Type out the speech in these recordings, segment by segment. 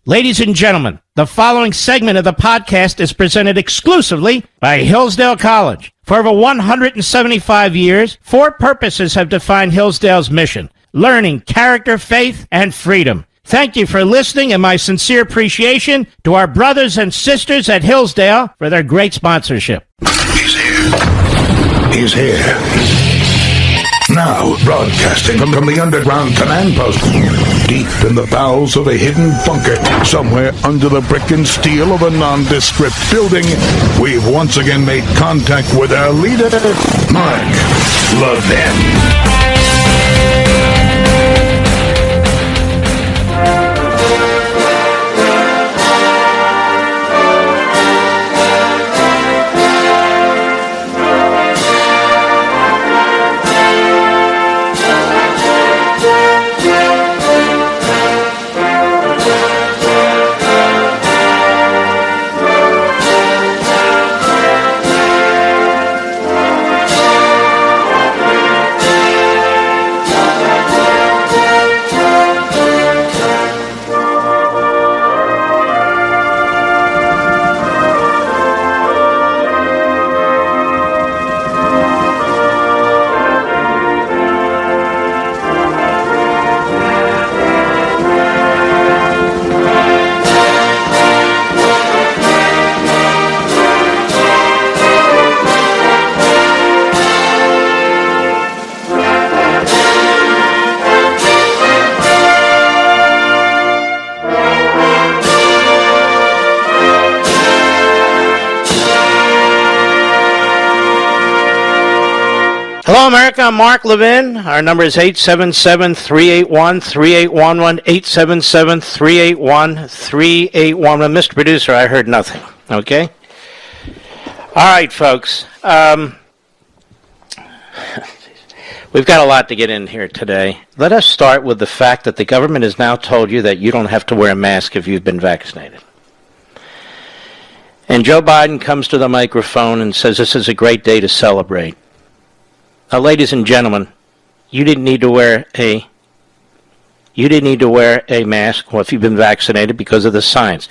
Ladies and gentlemen, the following segment of the podcast is presented exclusively by Hillsdale College. For over 175 years, four purposes have defined Hillsdale's mission: learning, character, faith, and freedom. Thank you for listening, and my sincere appreciation to our brothers and sisters at Hillsdale for their great sponsorship. He's here. He's here. Now, broadcasting from the underground command post, deep in the bowels of a hidden bunker, somewhere under the brick and steel of a nondescript building, we've once again made contact with our leader, Mark Levin. Hello, America. I'm Mark Levin. Our number is 877-381-3811, 877-381-3811. Mr. Producer, I heard nothing. Okay? All right, folks. We've got a lot to get in here today. Let us start with the fact that the government has now told you that you don't have to wear a mask if you've been vaccinated. And Joe Biden comes to the microphone and says this is a great day to celebrate. Now, ladies and gentlemen, you didn't need to wear a mask if you've been vaccinated because of the science.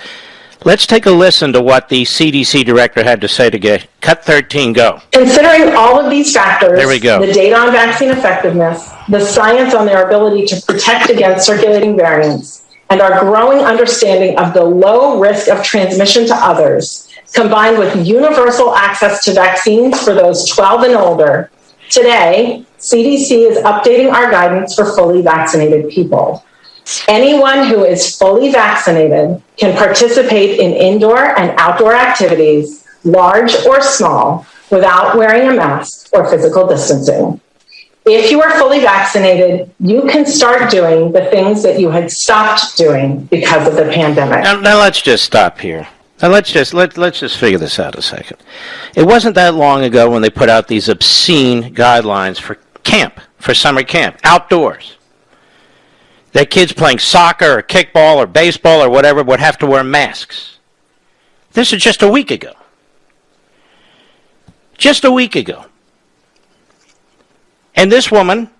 Let's take a listen to what the CDC director had to say today. Cut 13, go. Considering all of these factors, there we go. The data on vaccine effectiveness, the science on their ability to protect against circulating variants, and our growing understanding of the low risk of transmission to others, combined with universal access to vaccines for those 12 and older, today, CDC is updating our guidance for fully vaccinated people. Anyone who is fully vaccinated can participate in indoor and outdoor activities, large or small, without wearing a mask or physical distancing. If you are fully vaccinated, you can start doing the things that you had stopped doing because of the pandemic. Now let's just stop here. Now let's just figure this out a second. It wasn't that long ago when they put out these obscene guidelines for camp, for summer camp, outdoors. That kids playing soccer or kickball or baseball or whatever would have to wear masks. This is just a week ago. Just a week ago. And this woman,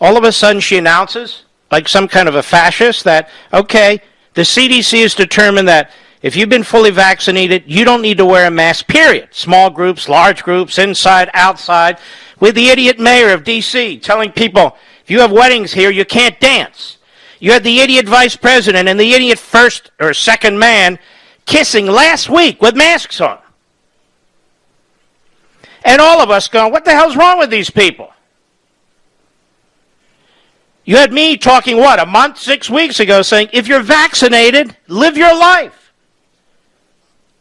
all of a sudden she announces, like some kind of a fascist, that, okay, the CDC has determined that if you've been fully vaccinated, you don't need to wear a mask, period. Small groups, large groups, inside, outside, with the idiot mayor of D.C. telling people, if you have weddings here, you can't dance. You had the idiot vice president and the idiot first or second man kissing last week with masks on. And all of us going, what the hell's wrong with these people? You had me talking, a month, 6 weeks ago, saying, if you're vaccinated, live your life.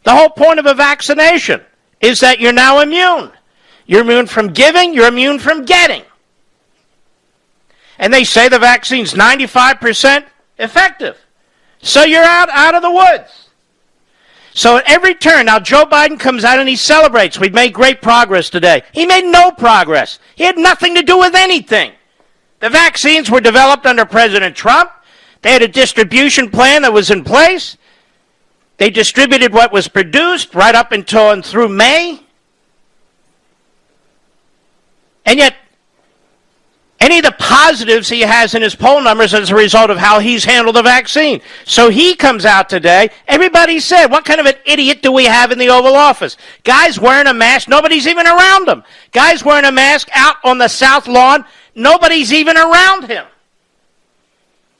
The whole point of a vaccination is that you're now immune. You're immune from giving, you're immune from getting. And they say the vaccine's 95% effective. So you're out of the woods. So at every turn, now Joe Biden comes out and he celebrates. We've made great progress today. He made no progress. He had nothing to do with anything. The vaccines were developed under President Trump. They had a distribution plan that was in place. They distributed what was produced right up until and through May. And yet, any of the positives he has in his poll numbers as a result of how he's handled the vaccine. So he comes out today. Everybody said, what kind of an idiot do we have in the Oval Office? Guys wearing a mask, nobody's even around him. Guys wearing a mask out on the South Lawn, nobody's even around him.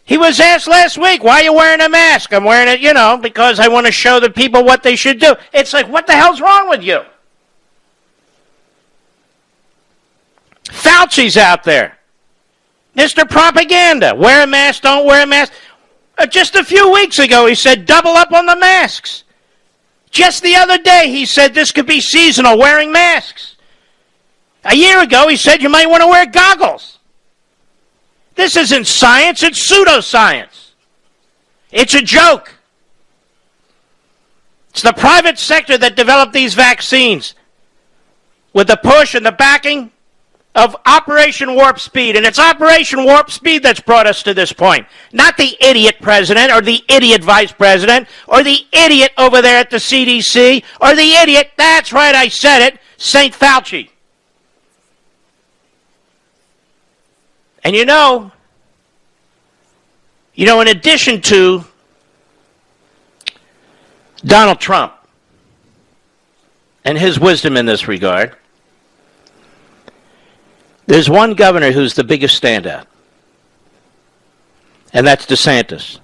He was asked last week, why are you wearing a mask? I'm wearing it, because I want to show the people what they should do. It's like, what the hell's wrong with you? Fauci's out there. Mr. Propaganda, wear a mask, don't wear a mask. Just a few weeks ago, he said, double up on the masks. Just the other day, he said this could be seasonal, wearing masks. A year ago, he said you might want to wear goggles. This isn't science, it's pseudoscience. It's a joke. It's the private sector that developed these vaccines with the push and the backing of Operation Warp Speed. And it's Operation Warp Speed that's brought us to this point. Not the idiot president or the idiot vice president or the idiot over there at the CDC or the idiot, that's right, I said it, St. Fauci. And in addition to Donald Trump and his wisdom in this regard, there's one governor who's the biggest standout, and that's DeSantis.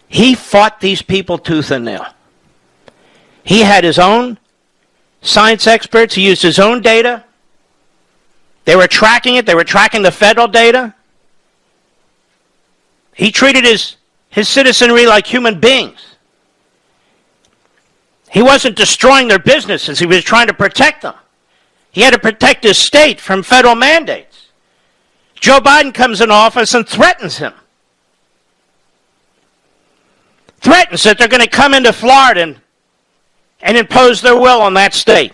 He fought these people tooth and nail. He had his own science experts. He used his own data. They were tracking it. They were tracking the federal data. He treated his citizenry like human beings. He wasn't destroying their businesses. He was trying to protect them. He had to protect his state from federal mandates. Joe Biden comes in office and threatens him. Threatens that they're going to come into Florida and impose their will on that state.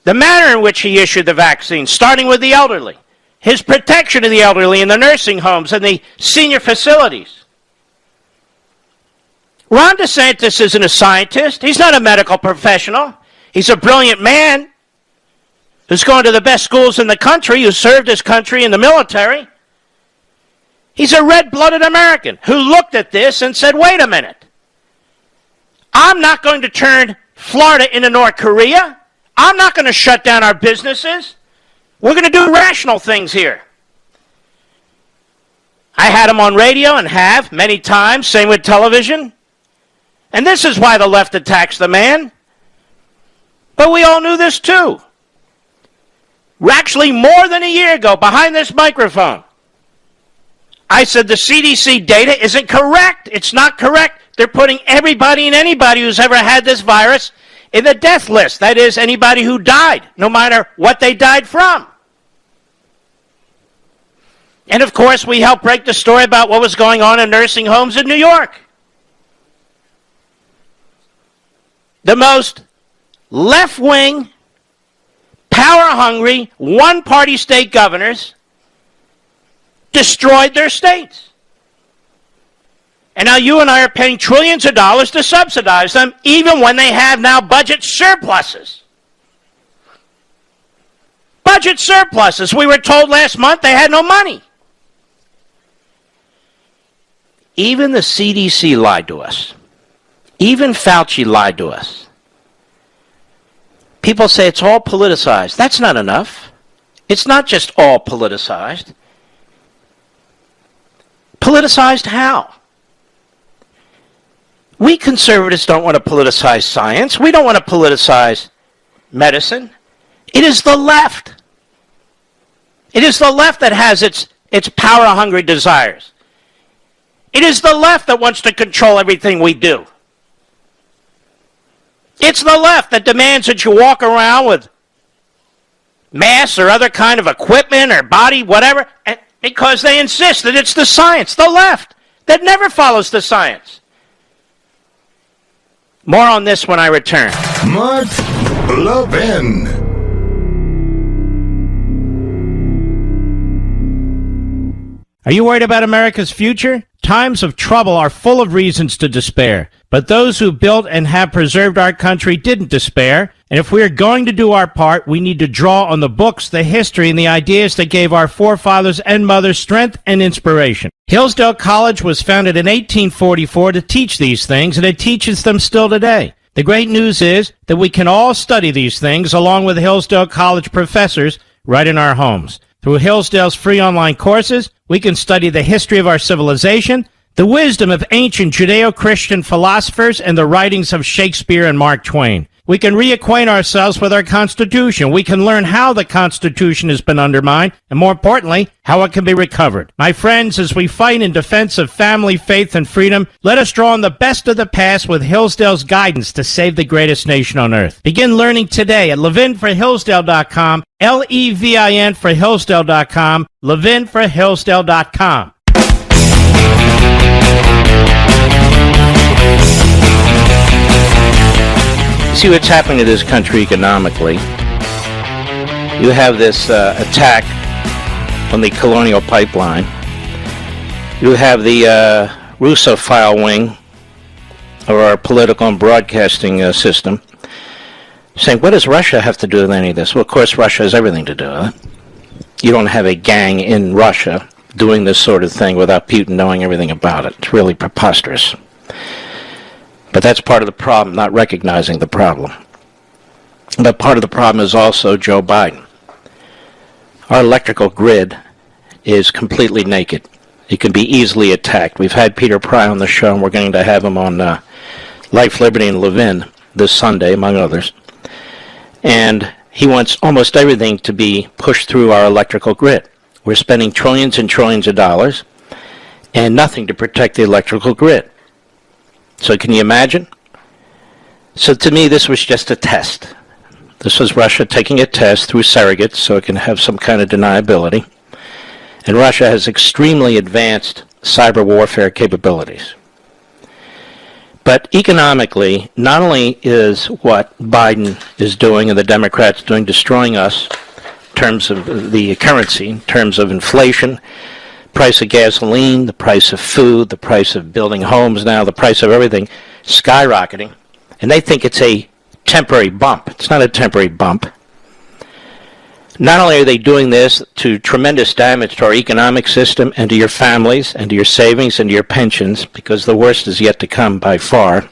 The manner in which he issued the vaccine, starting with the elderly, his protection of the elderly in the nursing homes and the senior facilities. Ron DeSantis isn't a scientist. He's not a medical professional. He's a brilliant man who's gone to the best schools in the country, who served his country in the military. He's a red-blooded American who looked at this and said, wait a minute. I'm not going to turn Florida into North Korea. I'm not going to shut down our businesses. We're going to do rational things here. I had him on radio and have many times, same with television. And this is why the left attacks the man. But we all knew this too. Actually, more than a year ago, behind this microphone, I said the CDC data isn't correct. It's not correct. They're putting everybody and anybody who's ever had this virus in the death list. That is, anybody who died, no matter what they died from. And of course, we helped break the story about what was going on in nursing homes in New York. The most left-wing, power-hungry, one-party state governors destroyed their states. And now you and I are paying trillions of dollars to subsidize them, even when they have now budget surpluses. Budget surpluses. We were told last month they had no money. Even the CDC lied to us. Even Fauci lied to us. People say it's all politicized. That's not enough. It's not just all politicized. Politicized how? We conservatives don't want to politicize science. We don't want to politicize medicine. It is the left. It is the left that has its power-hungry desires. It is the left that wants to control everything we do. It's the left that demands that you walk around with masks or other kind of equipment or body, whatever, because they insist that it's the science. The left that never follows the science. More on this when I return. Mark Levin. Are you worried about America's future? Times of trouble are full of reasons to despair, but those who built and have preserved our country didn't despair, and if we are going to do our part, we need to draw on the books, the history, and the ideas that gave our forefathers and mothers strength and inspiration. Hillsdale College was founded in 1844 to teach these things, and it teaches them still today. The great news is that we can all study these things along with Hillsdale College professors right in our homes. Through Hillsdale's free online courses, we can study the history of our civilization, the wisdom of ancient Judeo-Christian philosophers, and the writings of Shakespeare and Mark Twain. We can reacquaint ourselves with our Constitution. We can learn how the Constitution has been undermined, and more importantly, how it can be recovered. My friends, as we fight in defense of family, faith, and freedom, let us draw on the best of the past with Hillsdale's guidance to save the greatest nation on earth. Begin learning today at levinforhillsdale.com, Levin for Hillsdale.com, levinforhillsdale.com. See what's happening to this country economically. You have this attack on the colonial pipeline. You have the Russophile wing of our political and broadcasting system saying, what does Russia have to do with any of this? Well, of course, Russia has everything to do with it. You don't have a gang in Russia doing this sort of thing without Putin knowing everything about it. It's really preposterous. But that's part of the problem, not recognizing the problem. But part of the problem is also Joe Biden. Our electrical grid is completely naked. It can be easily attacked. We've had Peter Pry on the show, and we're going to have him on Life, Liberty, and Levin this Sunday, among others. And he wants almost everything to be pushed through our electrical grid. We're spending trillions and trillions of dollars and nothing to protect the electrical grid. So can you imagine? So to me, this was just a test. This was Russia taking a test through surrogates so it can have some kind of deniability. And Russia has extremely advanced cyber warfare capabilities. But economically, not only is what Biden is doing and the Democrats doing destroying us in terms of the currency, in terms of inflation, price of gasoline, the price of food, the price of building homes now, the price of everything skyrocketing. And they think it's a temporary bump. It's not a temporary bump. Not only are they doing this to tremendous damage to our economic system and to your families and to your savings and to your pensions, because the worst is yet to come by far,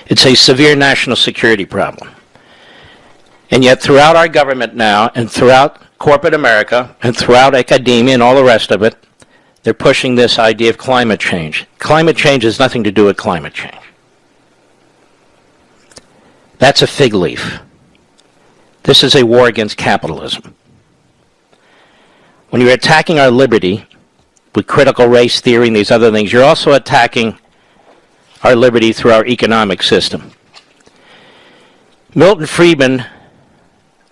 it's a severe national security problem. And yet throughout our government now and throughout corporate America and throughout academia and all the rest of it, they're pushing this idea of climate change. Climate change has nothing to do with climate change. That's a fig leaf. This is a war against capitalism. When you're attacking our liberty with critical race theory and these other things, you're also attacking our liberty through our economic system. Milton Friedman,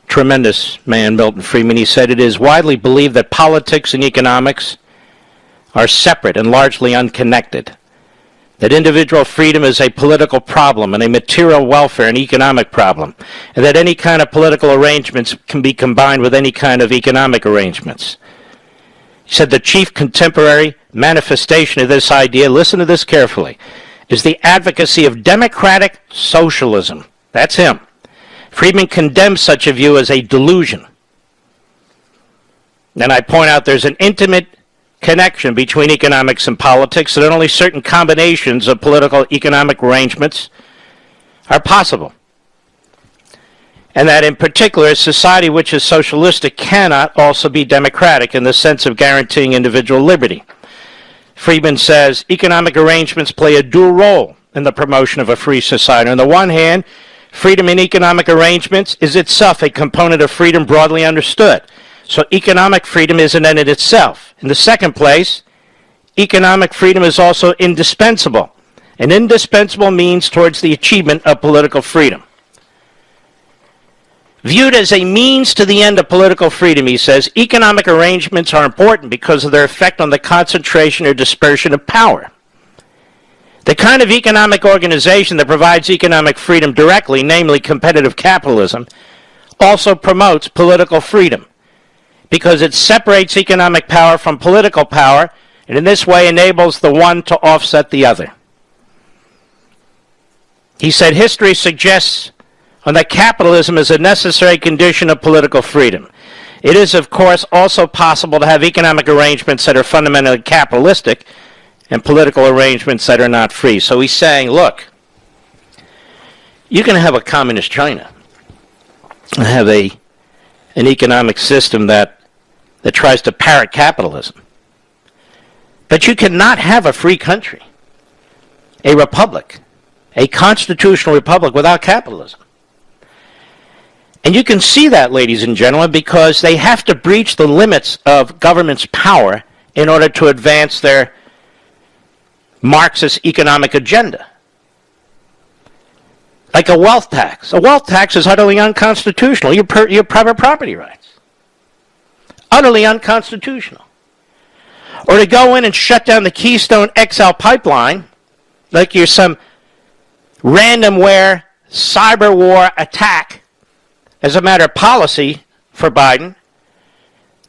tremendous man, Milton Friedman, he said, it is widely believed that politics and economics are separate and largely unconnected. That individual freedom is a political problem and a material welfare and economic problem, and that any kind of political arrangements can be combined with any kind of economic arrangements. He said the chief contemporary manifestation of this idea, listen to this carefully, is the advocacy of democratic socialism. That's him. Friedman condemns such a view as a delusion. And I point out there's an intimate connection between economics and politics, and only certain combinations of political economic arrangements are possible. And that in particular, a society which is socialistic cannot also be democratic in the sense of guaranteeing individual liberty. Friedman says economic arrangements play a dual role in the promotion of a free society. On the one hand, freedom in economic arrangements is itself a component of freedom broadly understood. So economic freedom is an end in itself. In the second place, economic freedom is also indispensable. An indispensable means towards the achievement of political freedom. Viewed as a means to the end of political freedom, he says, economic arrangements are important because of their effect on the concentration or dispersion of power. The kind of economic organization that provides economic freedom directly, namely competitive capitalism, also promotes political freedom because it separates economic power from political power and in this way enables the one to offset the other. He said history suggests that capitalism is a necessary condition of political freedom. It is, of course, also possible to have economic arrangements that are fundamentally capitalistic and political arrangements that are not free. So he's saying, look, you can have a communist China and have an economic system that tries to parrot capitalism. But you cannot have a free country, a republic, a constitutional republic without capitalism. And you can see that, ladies and gentlemen, because they have to breach the limits of government's power in order to advance their Marxist economic agenda. Like a wealth tax. A wealth tax is utterly unconstitutional. Your private property rights. Utterly unconstitutional. Or to go in and shut down the Keystone XL pipeline, like you're some randomware cyber war attack as a matter of policy for Biden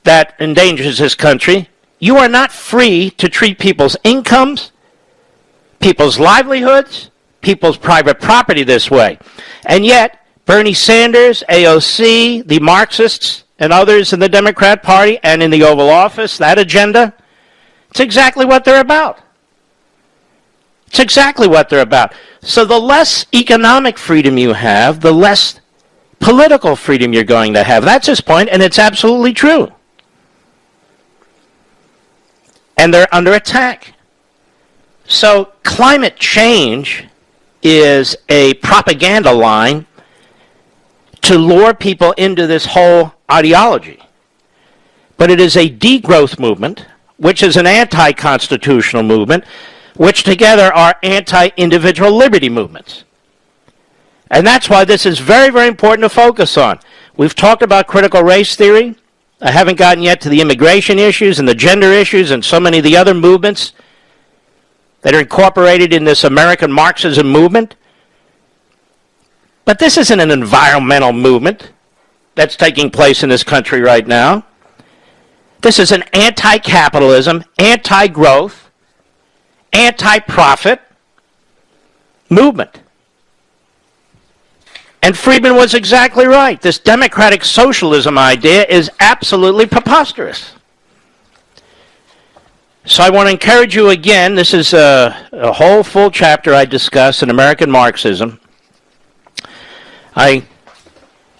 that endangers his country. You are not free to treat people's incomes, people's livelihoods, people's private property this way. And yet, Bernie Sanders, AOC, the Marxists, and others in the Democrat Party and in the Oval Office, that agenda, it's exactly what they're about. It's exactly what they're about. So the less economic freedom you have, the less political freedom you're going to have. That's his point, and it's absolutely true. And they're under attack. So climate change is a propaganda line to lure people into this whole ideology. But it is a degrowth movement, which is an anti-constitutional movement, which together are anti-individual liberty movements. And that's why this is very, very important to focus on. We've talked about critical race theory. I haven't gotten yet to the immigration issues and the gender issues and so many of the other movements that are incorporated in this American Marxism movement. But this isn't an environmental movement that's taking place in this country right now. This is an anti-capitalism, anti-growth, anti-profit movement. And Friedman was exactly right. This democratic socialism idea is absolutely preposterous. So I want to encourage you again, this is a whole full chapter I discuss in American Marxism. I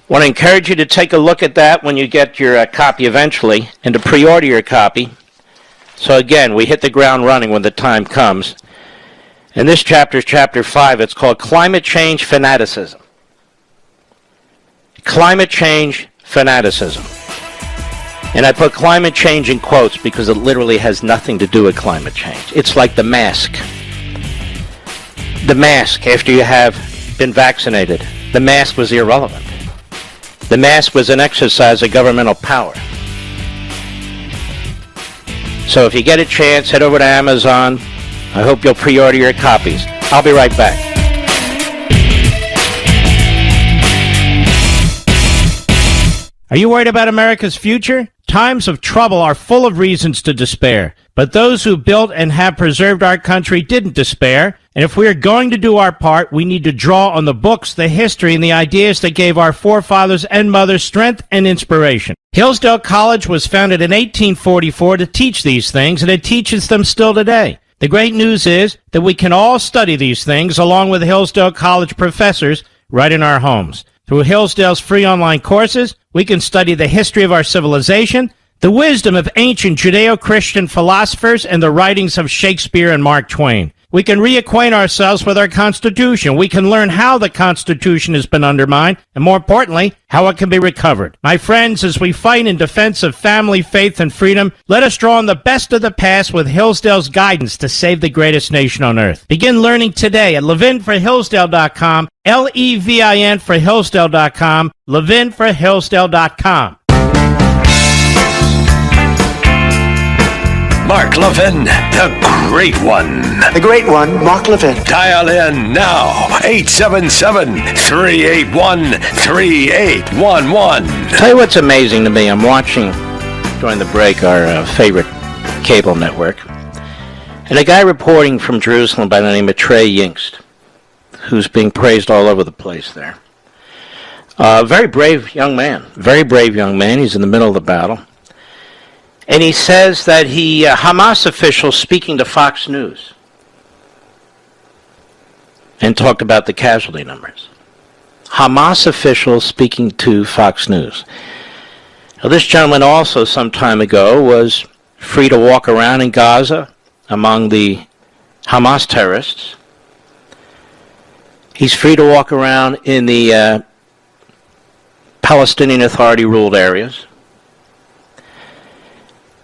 want to encourage you to take a look at that when you get your copy eventually, and to pre-order your copy. So again, we hit the ground running when the time comes. And this chapter is chapter 5. It's called Climate Change Fanaticism. Climate change fanaticism. And I put climate change in quotes because it literally has nothing to do with climate change. It's like the mask. The mask after you have been vaccinated. The mask was irrelevant. The mask was an exercise of governmental power. So if you get a chance, head over to Amazon. I hope you'll pre-order your copies. I'll be right back. Are you worried about America's future? Times of trouble are full of reasons to despair. But those who built and have preserved our country didn't despair. And if we are going to do our part, we need to draw on the books, the history, and the ideas that gave our forefathers and mothers strength and inspiration. Hillsdale College was founded in 1844 to teach these things, and it teaches them still today. The great news is that we can all study these things along with Hillsdale College professors right in our homes. Through Hillsdale's free online courses, we can study the history of our civilization, the wisdom of ancient Judeo-Christian philosophers, and the writings of Shakespeare and Mark Twain. We can reacquaint ourselves with our Constitution. We can learn how the Constitution has been undermined, and more importantly, how it can be recovered. My friends, as we fight in defense of family, faith, and freedom, let us draw on the best of the past with Hillsdale's guidance to save the greatest nation on earth. Begin learning today at levinforhillsdale.com, Levin for Hillsdale.com, levinforhillsdale.com. Mark Levin, the great one. The great one, Mark Levin. Dial in now, 877-381-3811. Tell you what's amazing to me. I'm watching, during the break, our favorite cable network, And a guy reporting from Jerusalem by the name of Trey Yingst, who's being praised all over the place there. Very brave young man. Very brave young man. He's in the middle of the battle. And he says that Hamas officials speaking to Fox News and talked about the casualty numbers. Hamas officials speaking to Fox News. Now, this gentleman also some time ago was free to walk around in Gaza among the Hamas terrorists. He's free to walk around in the Palestinian Authority-ruled areas.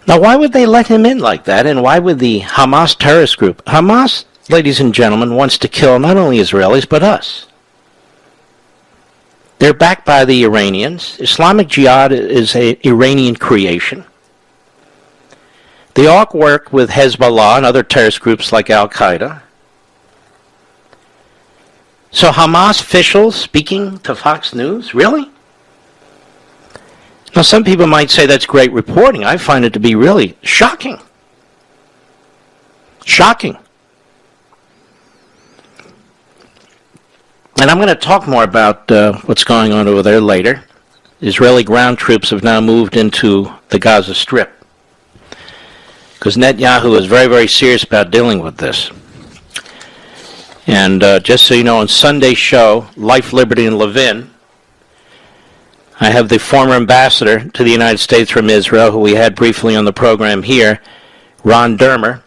Now, why would they let him in like that, and why would the Hamas terrorist group... Hamas, ladies and gentlemen, wants to kill not only Israelis, but us. They're backed by the Iranians. Islamic Jihad is an Iranian creation. They all work with Hezbollah and other terrorist groups like Al-Qaeda. So Hamas officials speaking to Fox News? Really? Now, some people might say that's great reporting. I find it to be really shocking. Shocking. And I'm going to talk more about what's going on over there later. Israeli ground troops have now moved into the Gaza Strip, because Netanyahu is very, very serious about dealing with this. And just so you know, on Sunday's show, Life, Liberty, and Levin, I have the former ambassador to the United States from Israel, who we had briefly on the program here, Ron Dermer.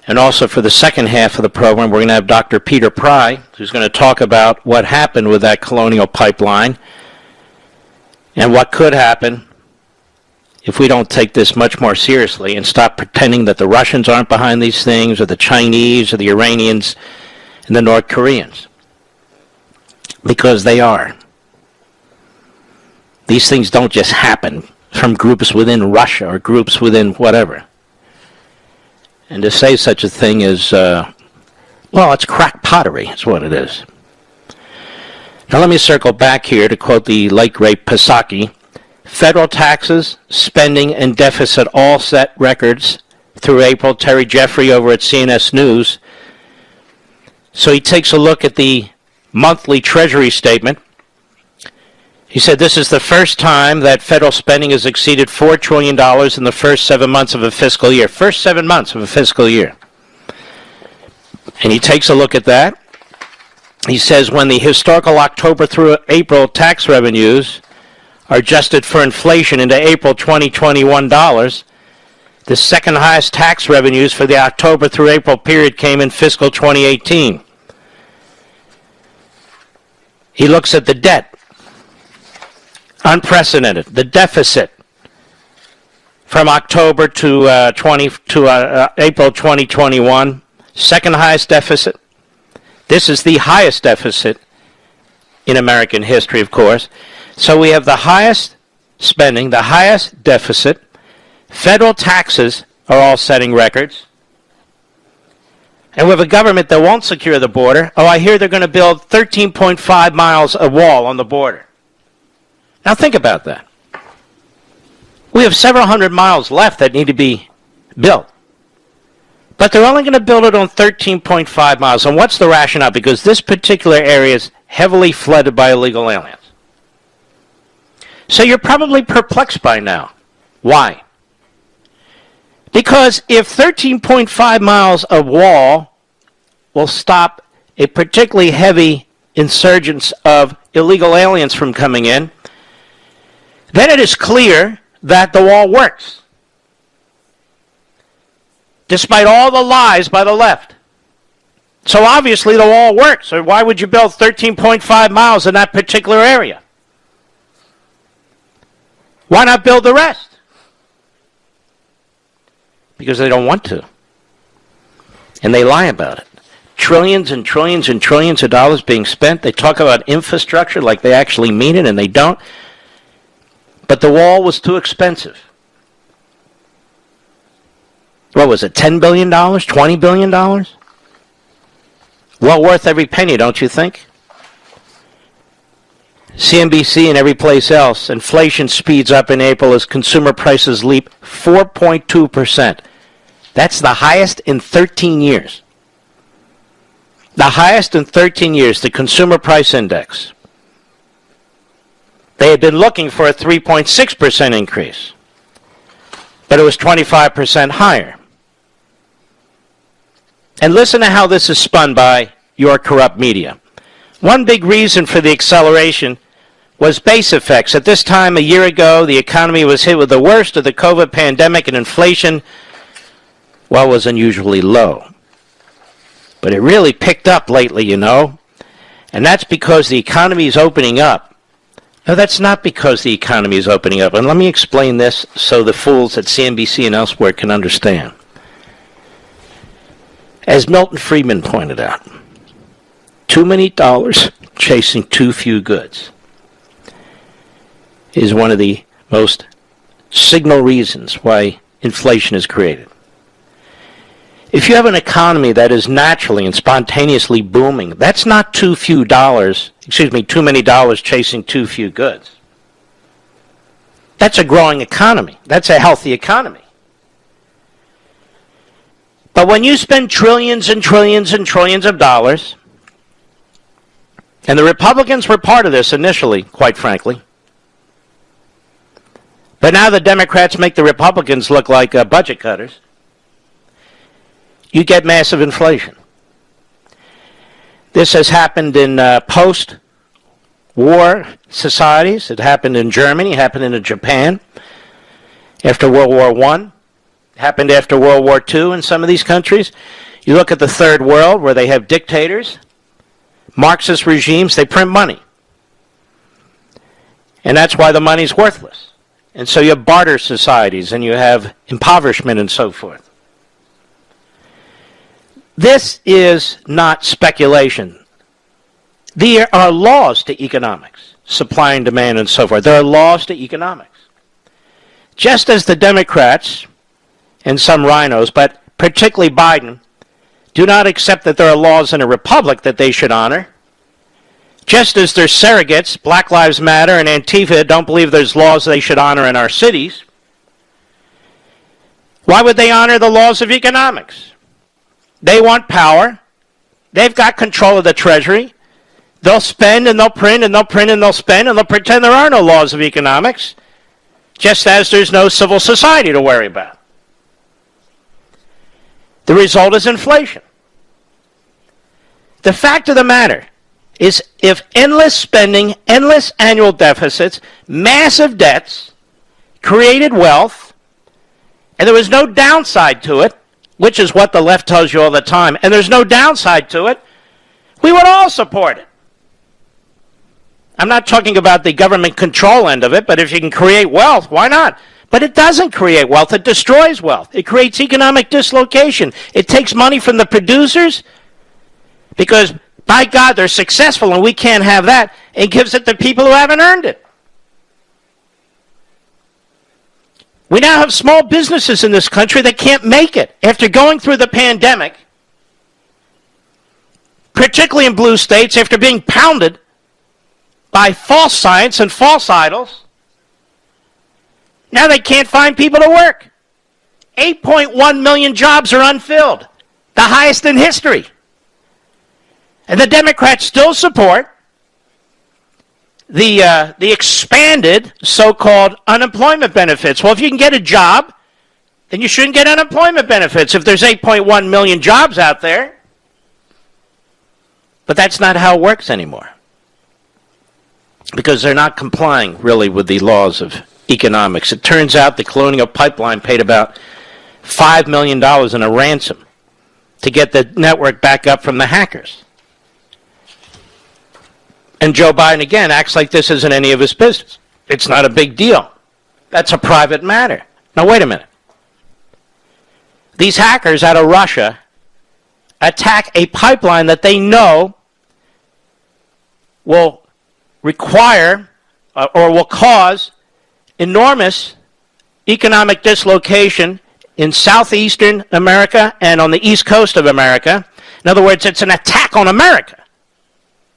And also for the second half of the program, we're going to have Dr. Peter Pry, who's going to talk about what happened with that colonial pipeline and what could happen if we don't take this much more seriously and stop pretending that the Russians aren't behind these things, or the Chinese, or the Iranians, and the North Koreans. Because they are. These things don't just happen from groups within Russia or groups within whatever. And to say such a thing is, it's crack pottery, is what it is. Now let me circle back here to quote the late great Psaki. Federal taxes, spending, and deficit all set records through April. Terry Jeffrey over at CNS News. So he takes a look at the monthly Treasury statement. He said this is the first time that federal spending has exceeded $4 trillion in the first 7 months of a fiscal year. First 7 months of a fiscal year. And he takes a look at that. He says when the historical October through April tax revenues are adjusted for inflation into April 2021 dollars, the second highest tax revenues for the October through April period came in fiscal 2018. He looks at the debt. Unprecedented. The deficit from October to April 2021, second highest deficit. This is the highest deficit in American history, of course. So we have the highest spending, the highest deficit. Federal taxes are all setting records. And we have a government that won't secure the border. Oh, I hear they're going to build 13.5 miles of wall on the border. Now think about that. We have several hundred miles left that need to be built. But they're only going to build it on 13.5 miles. And what's the rationale? Because this particular area is heavily flooded by illegal aliens. So you're probably perplexed by now. Why? Because if 13.5 miles of wall will stop a particularly heavy insurgence of illegal aliens from coming in, then it is clear that the wall works, despite all the lies by the left. So obviously the wall works, or why would you build 13.5 miles in that particular area? Why not build the rest? Because they don't want to. And they lie about it. Trillions and trillions and trillions of dollars being spent. They talk about infrastructure like they actually mean it, and they don't. But the wall was too expensive. What was it, $10 billion, $20 billion? Well worth every penny, don't you think? CNBC and every place else, inflation speeds up in April as consumer prices leap 4.2%. That's the highest in 13 years. The highest in 13 years, the Consumer Price Index. They had been looking for a 3.6% increase, but it was 25% higher. And listen to how this is spun by your corrupt media. One big reason for the acceleration was base effects. At this time a year ago, the economy was hit with the worst of the COVID pandemic, and inflation, well, was unusually low. But it really picked up lately, you know, and that's because the economy is opening up. No, that's not because the economy is opening up. And let me explain this so the fools at CNBC and elsewhere can understand. As Milton Friedman pointed out, too many dollars chasing too few goods is one of the most signal reasons why inflation is created. If you have an economy that is naturally and spontaneously booming, that's not too many dollars chasing too few goods. That's a growing economy. That's a healthy economy. But when you spend trillions and trillions and trillions of dollars, and the Republicans were part of this initially, quite frankly, but now the Democrats make the Republicans look like budget cutters, you get massive inflation. This has happened in post-war societies. It happened in Germany. It happened in Japan after World War I. It happened after World War II in some of these countries. You look at the Third World where they have dictators, Marxist regimes, they print money. And that's why the money's worthless. And so you have barter societies and you have impoverishment and so forth. This is not speculation. There are laws to economics, supply and demand and so forth. There are laws to economics. Just as the Democrats and some rhinos, but particularly Biden, do not accept that there are laws in a republic that they should honor, just as their surrogates, Black Lives Matter and Antifa, don't believe there's laws they should honor in our cities, why would they honor the laws of economics? They want power. They've got control of the Treasury. They'll spend and they'll print and they'll print and they'll spend and they'll pretend there are no laws of economics, just as there's no civil society to worry about. The result is inflation. The fact of the matter is if endless spending, endless annual deficits, massive debts created wealth, and there was no downside to it, which is what the left tells you all the time, and there's no downside to it, we would all support it. I'm not talking about the government control end of it, but if you can create wealth, why not? But it doesn't create wealth. It destroys wealth. It creates economic dislocation. It takes money from the producers because, by God, they're successful and we can't have that, and gives it to people who haven't earned it. We now have small businesses in this country that can't make it after going through the pandemic, particularly in blue states, after being pounded by false science and false idols. Now they can't find people to work. 8.1 million jobs are unfilled, the highest in history. And the Democrats still support the expanded so-called unemployment benefits. Well, if you can get a job, then you shouldn't get unemployment benefits if there's 8.1 million jobs out there. But that's not how it works anymore, because they're not complying really with the laws of economics. It turns out the Colonial Pipeline paid about $5 million in a ransom to get the network back up from the hackers. And Joe Biden, again, acts like this isn't any of his business. It's not a big deal. That's a private matter. Now, wait a minute. These hackers out of Russia attack a pipeline that they know will require or will cause enormous economic dislocation in southeastern America and on the east coast of America. In other words, it's an attack on America.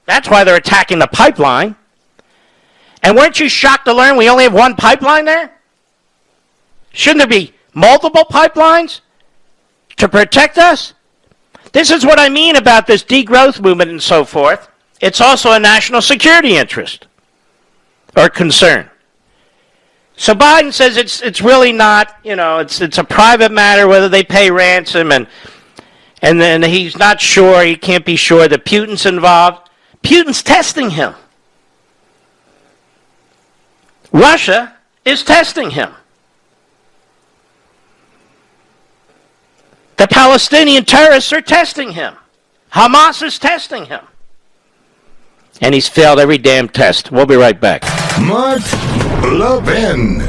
That's why they're attacking the pipeline. And weren't you shocked to learn we only have one pipeline there? Shouldn't there be multiple pipelines? to protect us? This is what I mean about this degrowth movement and so forth. It's also a national security interest or concern. So Biden says it's really not, it's a private matter whether they pay ransom, and then he's not sure, he can't be sure that Putin's involved. Putin's testing him. Russia is testing him. The Palestinian terrorists are testing him. Hamas is testing him. And he's failed every damn test. We'll be right back. Mark Levin.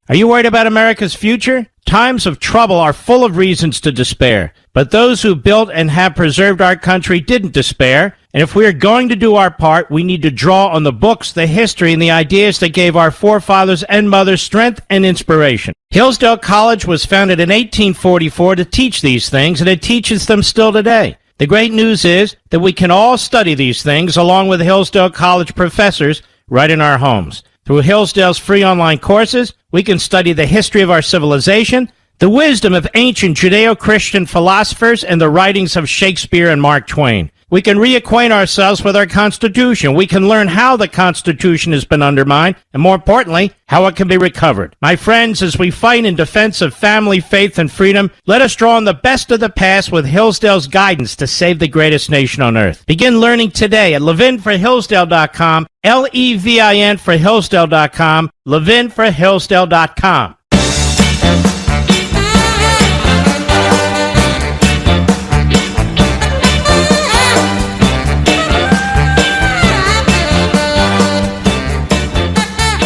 Are you worried about America's future? Times of trouble are full of reasons to despair. But those who built and have preserved our country didn't despair. And if we are going to do our part, we need to draw on the books, the history, and the ideas that gave our forefathers and mothers strength and inspiration. Hillsdale College was founded in 1844 to teach these things, and it teaches them still today. The great news is that we can all study these things along with Hillsdale College professors right in our homes. Through Hillsdale's free online courses, we can study the history of our civilization, the wisdom of ancient Judeo-Christian philosophers, and the writings of Shakespeare and Mark Twain. We can reacquaint ourselves with our Constitution. We can learn how the Constitution has been undermined, and more importantly, how it can be recovered. My friends, as we fight in defense of family, faith, and freedom, let us draw on the best of the past with Hillsdale's guidance to save the greatest nation on earth. Begin learning today at levinforhillsdale.com, Levin for Hillsdale.com, levinforhillsdale.com.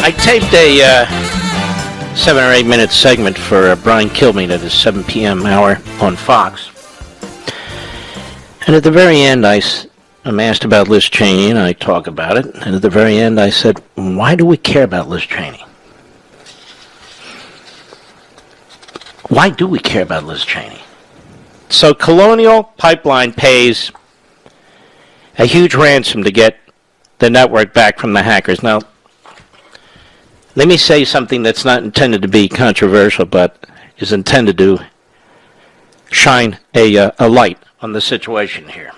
I taped a 7 or 8 minute segment for Brian Kilmeade at his 7 p.m. hour on Fox. And at the very end, I'm asked about Liz Cheney, and I talk about it. And at the very end, I said, why do we care about Liz Cheney? Why do we care about Liz Cheney? So Colonial Pipeline pays a huge ransom to get the network back from the hackers. Now, let me say something that's not intended to be controversial, but is intended to shine a light on the situation here.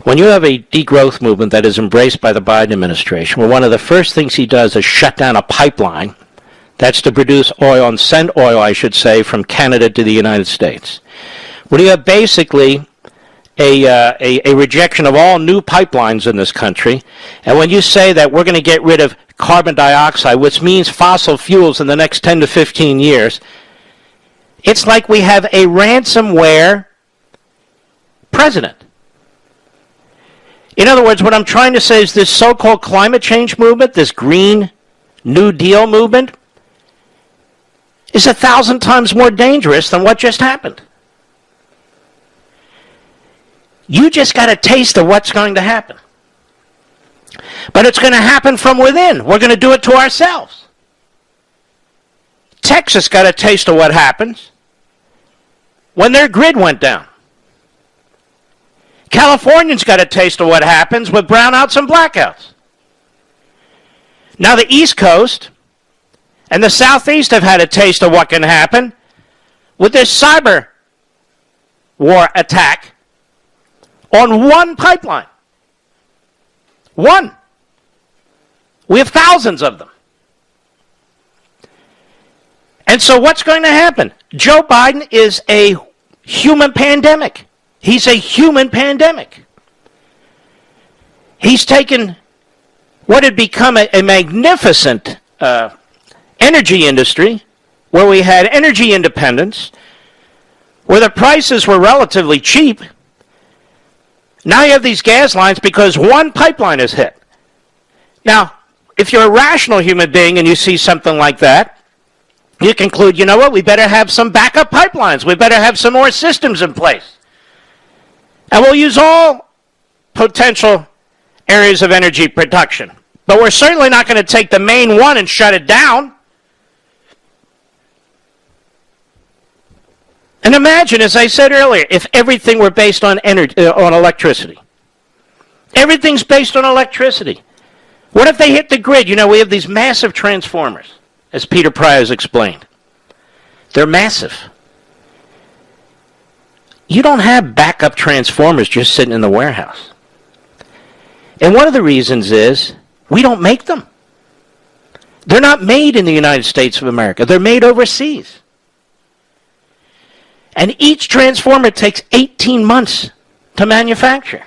When you have a degrowth movement that is embraced by the Biden administration, well, one of the first things he does is shut down a pipeline that's to produce oil, and send oil, I should say, from Canada to the United States. When you have basically a rejection of all new pipelines in this country, and when you say that we're going to get rid of carbon dioxide, which means fossil fuels in the next 10 to 15 years, it's like we have a ransomware president. In other words, what I'm trying to say is this so-called climate change movement, this Green New Deal movement, is 1,000 times more dangerous than what just happened. You just got a taste of what's going to happen. But it's going to happen from within. We're going to do it to ourselves. Texas got a taste of what happens when their grid went down. Californians got a taste of what happens with brownouts and blackouts. Now the East Coast and the Southeast have had a taste of what can happen with this cyber war attack on one pipeline. One. We have thousands of them. And so what's going to happen? Joe Biden is a human pandemic. He's a human pandemic. He's taken what had become a magnificent energy industry, where we had energy independence, where the prices were relatively cheap. Now you have these gas lines because one pipeline is hit. Now, if you're a rational human being and you see something like that, you conclude, you know what, we better have some backup pipelines. We better have some more systems in place. And we'll use all potential areas of energy production. But we're certainly not going to take the main one and shut it down. And imagine, as I said earlier, if everything were based on energy, on electricity. Everything's based on electricity. What if they hit the grid? You know, we have these massive transformers, as Peter Pryor has explained. They're massive. You don't have backup transformers just sitting in the warehouse. And one of the reasons is we don't make them. They're not made in the United States of America. They're made overseas. And each transformer takes 18 months to manufacture.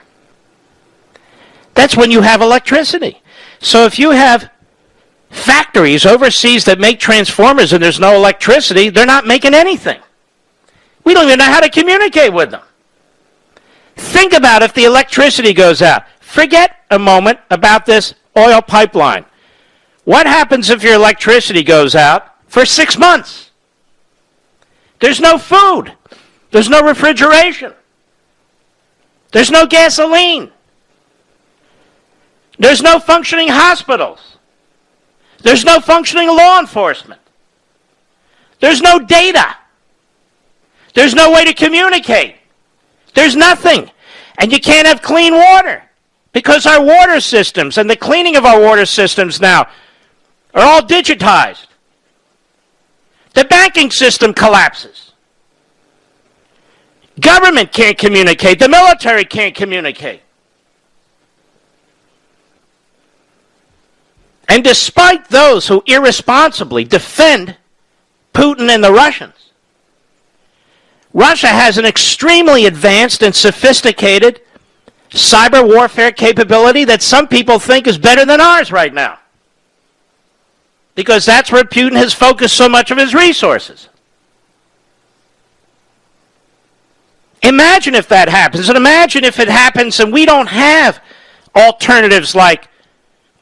That's when you have electricity. So if you have factories overseas that make transformers and there's no electricity, they're not making anything. We don't even know how to communicate with them. Think about if the electricity goes out. Forget a moment about this oil pipeline. What happens if your electricity goes out for 6 months? There's no food. There's no refrigeration. There's no gasoline. There's no functioning hospitals. There's no functioning law enforcement. There's no data. There's no way to communicate. There's nothing. And you can't have clean water because our water systems and the cleaning of our water systems now are all digitized. The banking system collapses. Government can't communicate. The military can't communicate. And despite those who irresponsibly defend Putin and the Russians, Russia has an extremely advanced and sophisticated cyber warfare capability that some people think is better than ours right now. Because that's where Putin has focused so much of his resources. Imagine if that happens, and imagine if it happens and we don't have alternatives like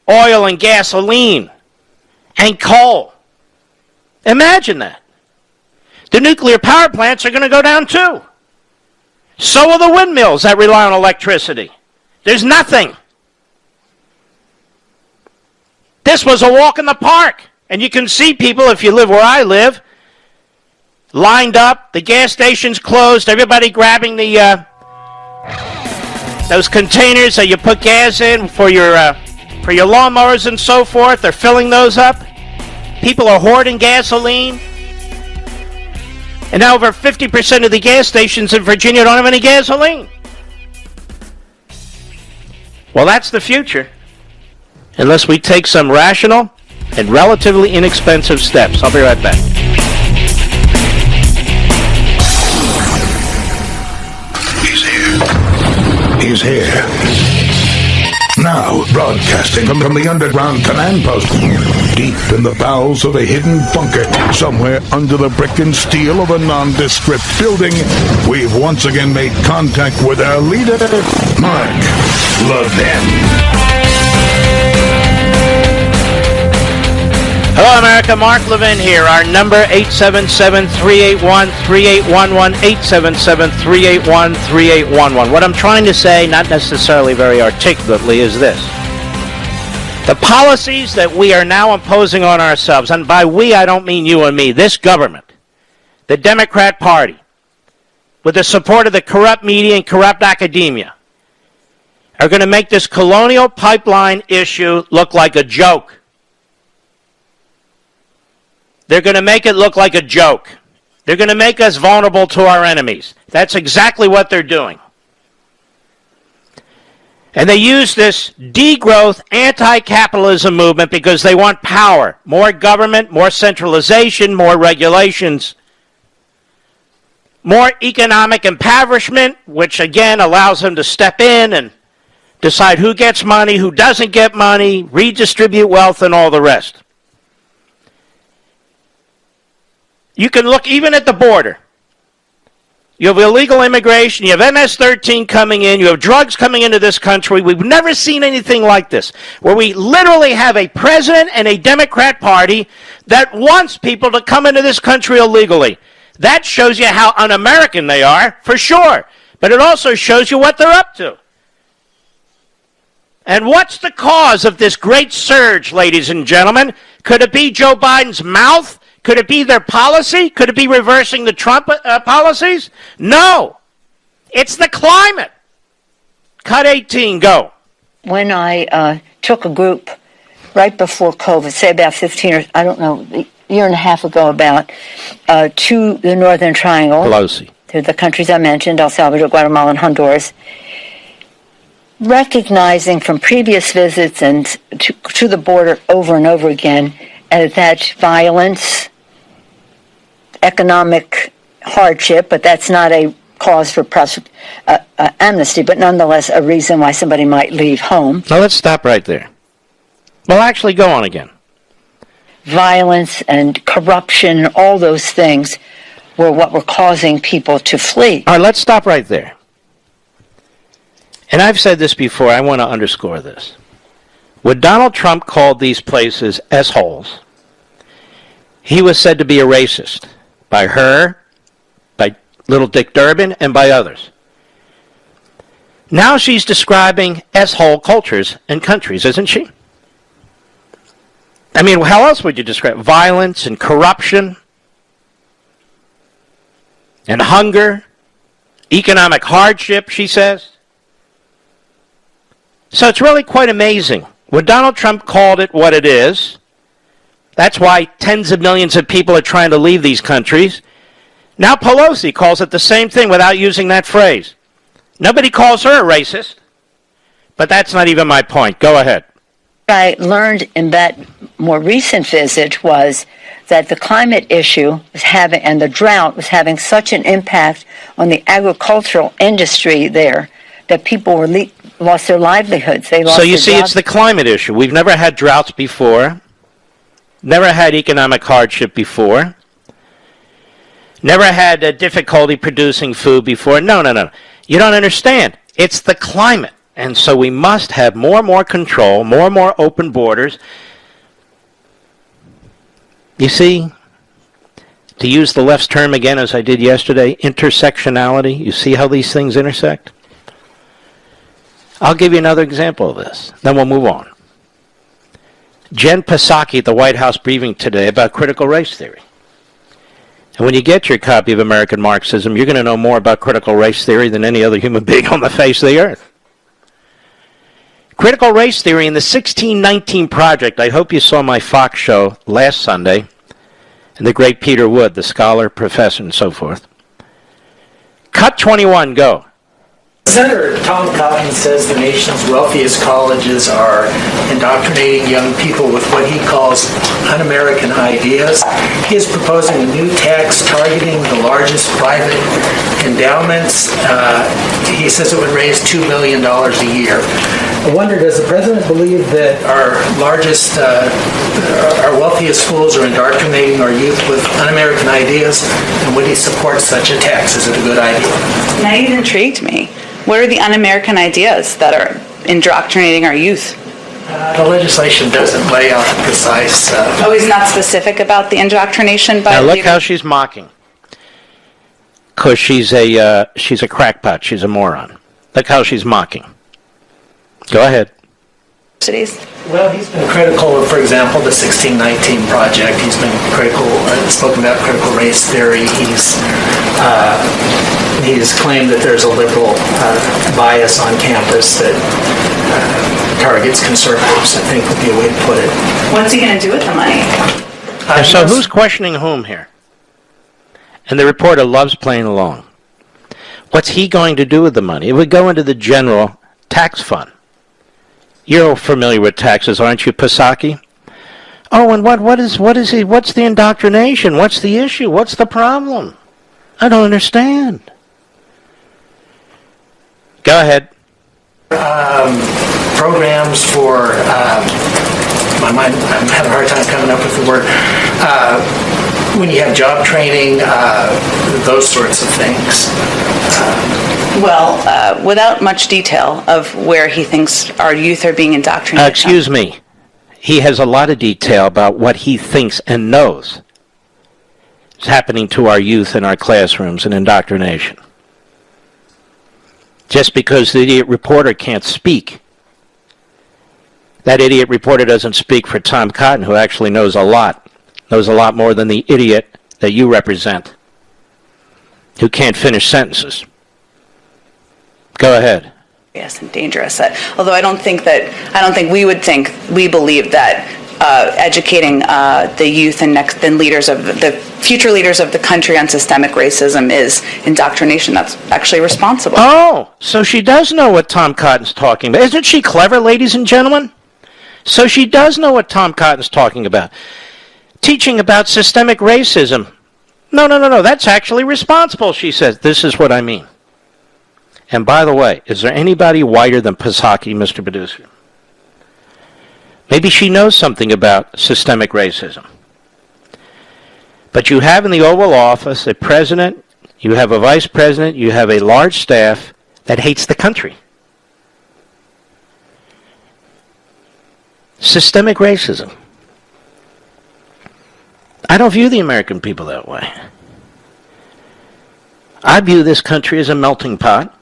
oil and gasoline and coal. Imagine that. The nuclear power plants are going to go down too. So will the windmills that rely on electricity. There's nothing. This was a walk in the park. And you can see people, if you live where I live, lined up, the gas station's closed, everybody grabbing the those containers that you put gas in for your lawnmowers and so forth. They're filling those up. People are hoarding gasoline. And now over 50% of the gas stations in Virginia don't have any gasoline. Well, that's the future. Unless we take some rational and relatively inexpensive steps. I'll be right back. He's here. He's here. Now, broadcasting from the underground command post, deep in the bowels of a hidden bunker, somewhere under the brick and steel of a nondescript building, we've once again made contact with our leader, Mark Levin. Hello, America. Mark Levin here. Our number, 877-381-3811, 877-381-3811. What I'm trying to say, not necessarily very articulately, is this. The policies that we are now imposing on ourselves, and by we I don't mean you and me, this government, the Democrat Party, with the support of the corrupt media and corrupt academia, are going to make this colonial pipeline issue look like a joke. They're going to make it look like a joke. They're going to make us vulnerable to our enemies. That's exactly what they're doing. And they use this degrowth, anti-capitalism movement because they want power. More government, more centralization, more regulations, more economic impoverishment, which again allows them to step in and decide who gets money, who doesn't get money, redistribute wealth, and all the rest. You can look even at the border. You have illegal immigration, you have MS-13 coming in, you have drugs coming into this country. We've never seen anything like this, where we literally have a president and a Democrat Party that wants people to come into this country illegally. That shows you how un-American they are, for sure. But it also shows you what they're up to. And what's the cause of this great surge, ladies and gentlemen? Could it be Joe Biden's mouth? Could it be their policy? Could it be reversing the Trump policies? No. It's the climate. Cut 18, go. When I took a group right before COVID, say about 15 or, I don't know, a year and a half ago about, to the Northern Triangle. Pelosi. To the countries I mentioned, El Salvador, Guatemala, and Honduras. Recognizing from previous visits and to the border over and over again that violence, economic hardship, but that's not a cause for amnesty, but nonetheless a reason why somebody might leave home. Now let's stop right there. Well, actually, go on again. Violence and corruption and all those things were what were causing people to flee. All right, let's stop right there. And I've said this before, I want to underscore this. When Donald Trump called these places S-holes, he was said to be a racist by her, by little Dick Durbin, and by others. Now she's describing S-hole cultures and countries, isn't she? I mean, how else would you describe violence and corruption and hunger, economic hardship, she says? So it's really quite amazing. When Donald Trump called it what it is, that's why tens of millions of people are trying to leave these countries. Now Pelosi calls it the same thing without using that phrase. Nobody calls her a racist, but that's not even my point. Go ahead. What I learned in that more recent visit was that the climate issue was having, and the drought was having such an impact on the agricultural industry there that people were lost their livelihoods. They lost so you their see, jobs. it's the climate issue. We've never had droughts before, never had economic hardship before, never had difficulty producing food before. No. You don't understand. It's the climate. And so we must have more and more control, more and more open borders. You see, to use the left's term again as I did yesterday, intersectionality. You see how these things intersect? I'll give you another example of this. Then we'll move on. Jen Psaki at the White House briefing today about critical race theory. And when you get your copy of American Marxism, you're going to know more about critical race theory than any other human being on the face of the earth. Critical race theory in the 1619 Project. I hope you saw my Fox show last Sunday. And the great Peter Wood, the scholar, professor, and so forth. Cut 21, go. Senator Tom Cotton says the nation's wealthiest colleges are indoctrinating young people with what he calls un-American ideas. He is proposing a new tax targeting the largest private endowments. He says it would raise $2 billion a year. I wonder, does the president believe that our wealthiest schools are indoctrinating our youth with un-American ideas, and would he support such a tax? Is it a good idea? Now you've intrigued me. What are the un-American ideas that are indoctrinating our youth? The legislation doesn't lay out the precise... He's not specific about the indoctrination? Now look how she's mocking. Because she's a crackpot. She's a moron. Look how she's mocking. Go ahead. Well, he's been critical of, for example, the 1619 Project. He's been critical, spoken about critical race theory. He's claimed that there's a liberal bias on campus that targets conservatives, I think would be a way to put it. What's he going to do with the money? So who's questioning whom here? And the reporter loves playing along. What's he going to do with the money? It would go into the general tax fund. You're familiar with taxes, aren't you, Psaki? Oh, and what is he? What's the indoctrination? What's the issue? What's the problem? I don't understand. Go ahead. Programs for I'm having a hard time coming up with the word. When you have job training, those sorts of things. Without much detail of where he thinks our youth are being indoctrinated. Excuse me. He has a lot of detail about what he thinks and knows is happening to our youth in our classrooms and indoctrination. Just because the idiot reporter can't speak, that idiot reporter doesn't speak for Tom Cotton, who actually knows a lot more than the idiot that you represent, who can't finish sentences. Go ahead. Yes, and dangerous. Although I don't think we believe that educating the youth and the future leaders of the country on systemic racism is indoctrination. That's actually responsible. Oh, so she does know what Tom Cotton's talking about. Isn't she clever, ladies and gentlemen? So she does know what Tom Cotton's talking about. Teaching about systemic racism. No, that's actually responsible, she says. This is what I mean. And by the way, is there anybody whiter than Psaki, Mr. Producer? Maybe she knows something about systemic racism. But you have in the Oval Office a president, you have a vice president, you have a large staff that hates the country. Systemic racism. I don't view the American people that way. I view this country as a melting pot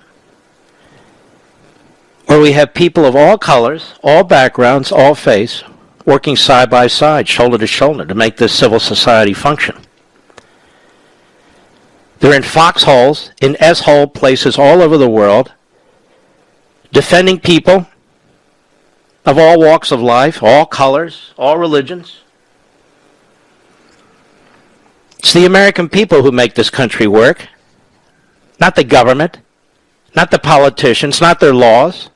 where we have people of all colors, all backgrounds, all faiths, working side by side, shoulder to shoulder, to make this civil society function. They're in foxholes, in S-hole places all over the world, defending people of all walks of life, all colors, all religions. It's the American people who make this country work, not the government, not the politicians, not their laws.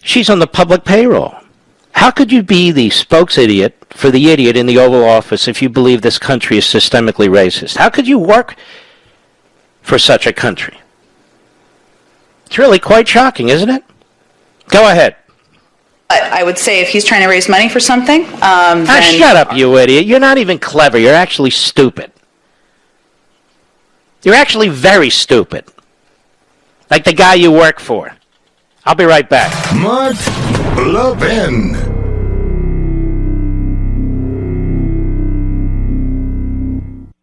She's on the public payroll. How could you be the spokes-idiot for the idiot in the Oval Office if you believe this country is systemically racist? How could you work for such a country? It's really quite shocking, isn't it? Go ahead. I would say if he's trying to raise money for something, then... Shut up, you idiot. You're not even clever. You're actually stupid. You're actually very stupid. Like the guy you work for. I'll be right back. Mark Levin.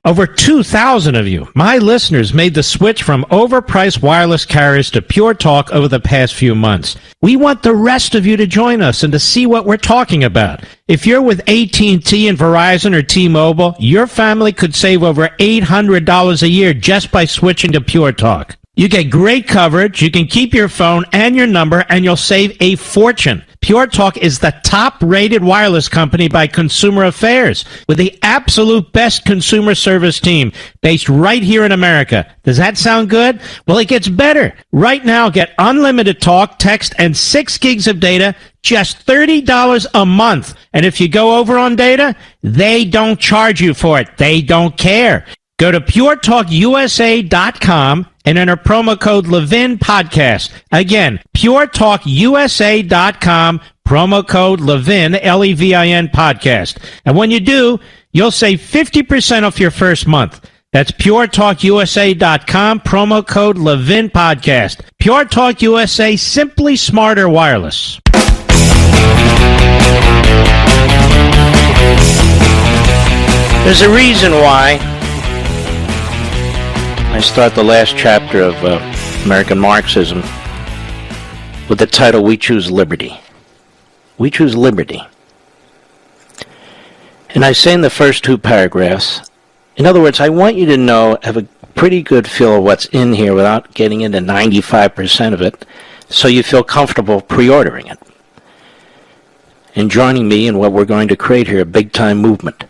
Over 2,000 of you, my listeners, made the switch from overpriced wireless carriers to Pure Talk over the past few months. We want the rest of you to join us and to see what we're talking about. If you're with AT&T and Verizon or T-Mobile, your family could save over $800 a year just by switching to Pure Talk. You get great coverage, you can keep your phone and your number, and you'll save a fortune. Pure Talk is the top-rated wireless company by Consumer Affairs, with the absolute best consumer service team based right here in America. Does that sound good? Well, it gets better. Right now, get unlimited talk, text, and 6 gigs of data, just $30 a month. And if you go over on data, they don't charge you for it. They don't care. Go to puretalkusa.com and enter promo code Levin Podcast. Again, puretalkusa.com, promo code Levin, Levin Podcast. And when you do, you'll save 50% off your first month. That's puretalkusa.com, promo code Levin Podcast. Pure Talk USA, simply smarter wireless. There's a reason why I start the last chapter of American Marxism with the title, We Choose Liberty. We choose liberty. And I say in the first 2 paragraphs, in other words, I want you to know, have a pretty good feel of what's in here without getting into 95% of it, so you feel comfortable pre-ordering it and joining me in what we're going to create here, a big-time movement.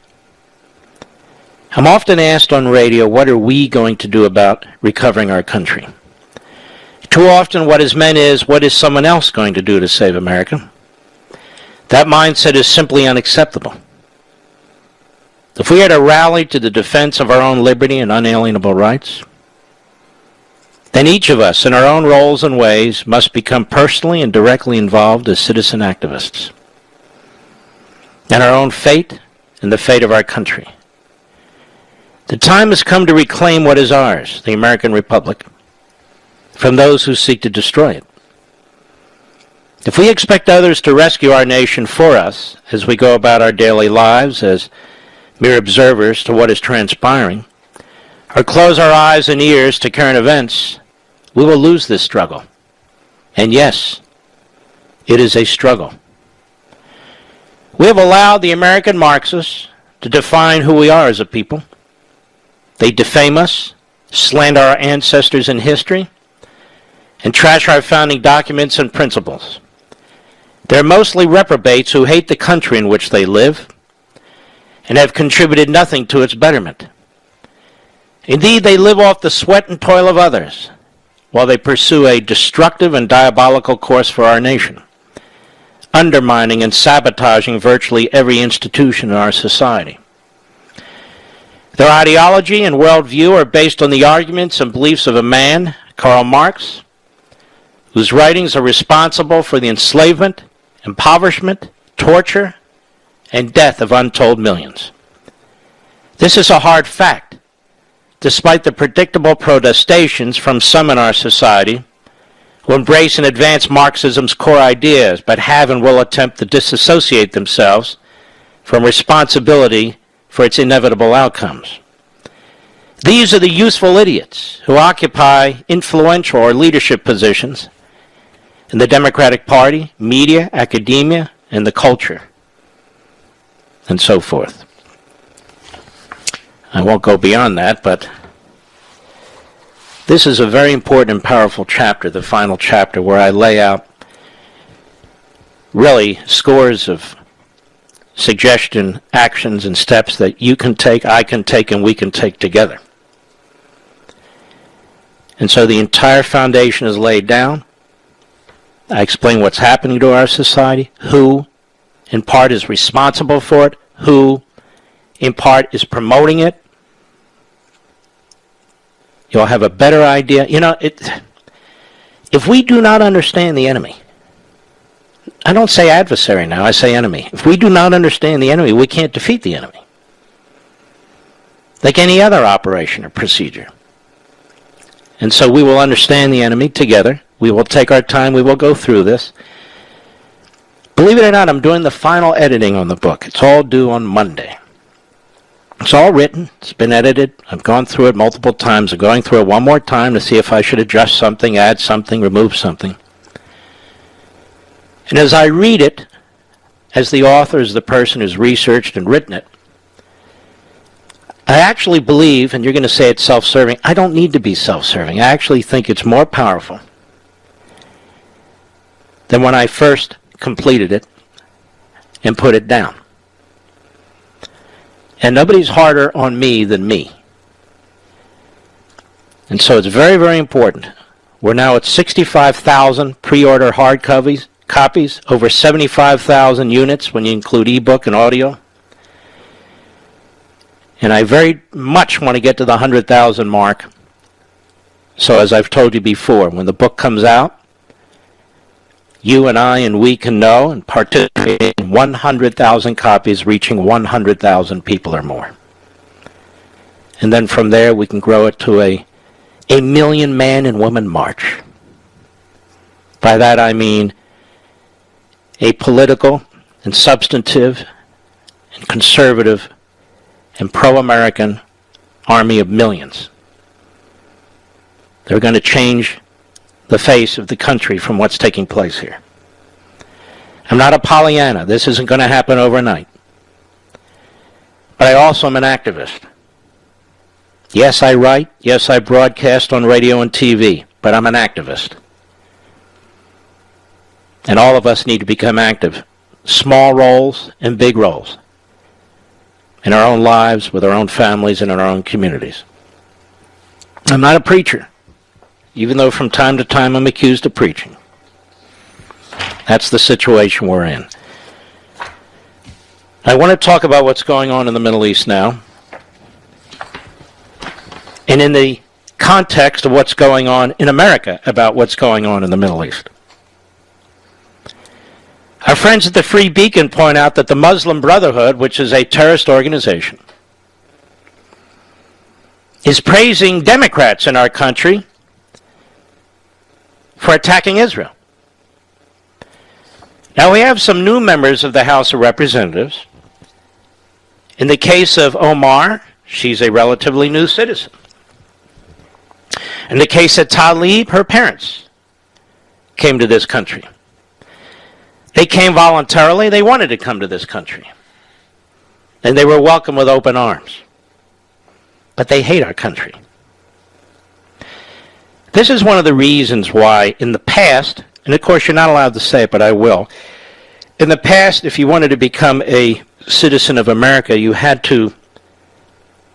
I'm often asked on radio, what are we going to do about recovering our country? Too often what is meant is, what is someone else going to do to save America? That mindset is simply unacceptable. If we are to rally to the defense of our own liberty and unalienable rights, then each of us, in our own roles and ways, must become personally and directly involved as citizen activists in our own fate and the fate of our country. The time has come to reclaim what is ours, the American Republic, from those who seek to destroy it. If we expect others to rescue our nation for us as we go about our daily lives as mere observers to what is transpiring, or close our eyes and ears to current events, we will lose this struggle. And yes, it is a struggle. We have allowed the American Marxists to define who we are as a people. They defame us, slander our ancestors in history, and trash our founding documents and principles. They're mostly reprobates who hate the country in which they live and have contributed nothing to its betterment. Indeed, they live off the sweat and toil of others while they pursue a destructive and diabolical course for our nation, undermining and sabotaging virtually every institution in our society. Their ideology and worldview are based on the arguments and beliefs of a man, Karl Marx, whose writings are responsible for the enslavement, impoverishment, torture, and death of untold millions. This is a hard fact, despite the predictable protestations from some in our society who embrace and advance Marxism's core ideas, but have and will attempt to disassociate themselves from responsibility for its inevitable outcomes. These are the useful idiots who occupy influential or leadership positions in the Democratic Party, media, academia, and the culture, and so forth. I won't go beyond that, but this is a very important and powerful chapter, the final chapter, where I lay out really scores of suggestion, actions, and steps that you can take, I can take, and we can take together. And so the entire foundation is laid down. I explain what's happening to our society, who in part is responsible for it, who in part is promoting it. You'll have a better idea. If we do not understand the enemy, I don't say adversary now, I say enemy. If we do not understand the enemy, we can't defeat the enemy. Like any other operation or procedure. And so we will understand the enemy together. We will take our time. We will go through this. Believe it or not, I'm doing the final editing on the book. It's all due on Monday. It's all written. It's been edited. I've gone through it multiple times. I'm going through it one more time to see if I should adjust something, add something, remove something. And as I read it, as the author, as the person who's researched and written it, I actually believe, and you're going to say it's self-serving, I don't need to be self-serving. I actually think it's more powerful than when I first completed it and put it down. And nobody's harder on me than me. And so it's very, very important. We're now at 65,000 pre-order hard copies, over 75,000 units when you include ebook and audio. And I very much want to get to the 100,000 mark. So as I've told you before, when the book comes out, you and I and we can know and participate in 100,000 copies reaching 100,000 people or more. And then from there we can grow it to a million man and woman march. By that I mean a political and substantive and conservative and pro-American army of millions. They're going to change the face of the country from what's taking place here. I'm not a Pollyanna. This isn't going to happen overnight. But I also am an activist. Yes, I write. Yes, I broadcast on radio and TV. But I'm an activist. And all of us need to become active. Small roles and big roles. In our own lives, with our own families, and in our own communities. I'm not a preacher, even though from time to time I'm accused of preaching. That's the situation we're in. I want to talk about what's going on in the Middle East now, and in the context of what's going on in America about what's going on in the Middle East. Our friends at the Free Beacon point out that the Muslim Brotherhood, which is a terrorist organization, is praising Democrats in our country for attacking Israel. Now we have some new members of the House of Representatives. In the case of Omar, she's a relatively new citizen. In the case of Tlaib, her parents came to this country. They came voluntarily. They wanted to come to this country. And they were welcome with open arms. But they hate our country. This is one of the reasons why in the past, and of course you're not allowed to say it, but I will. In the past, if you wanted to become a citizen of America, you had to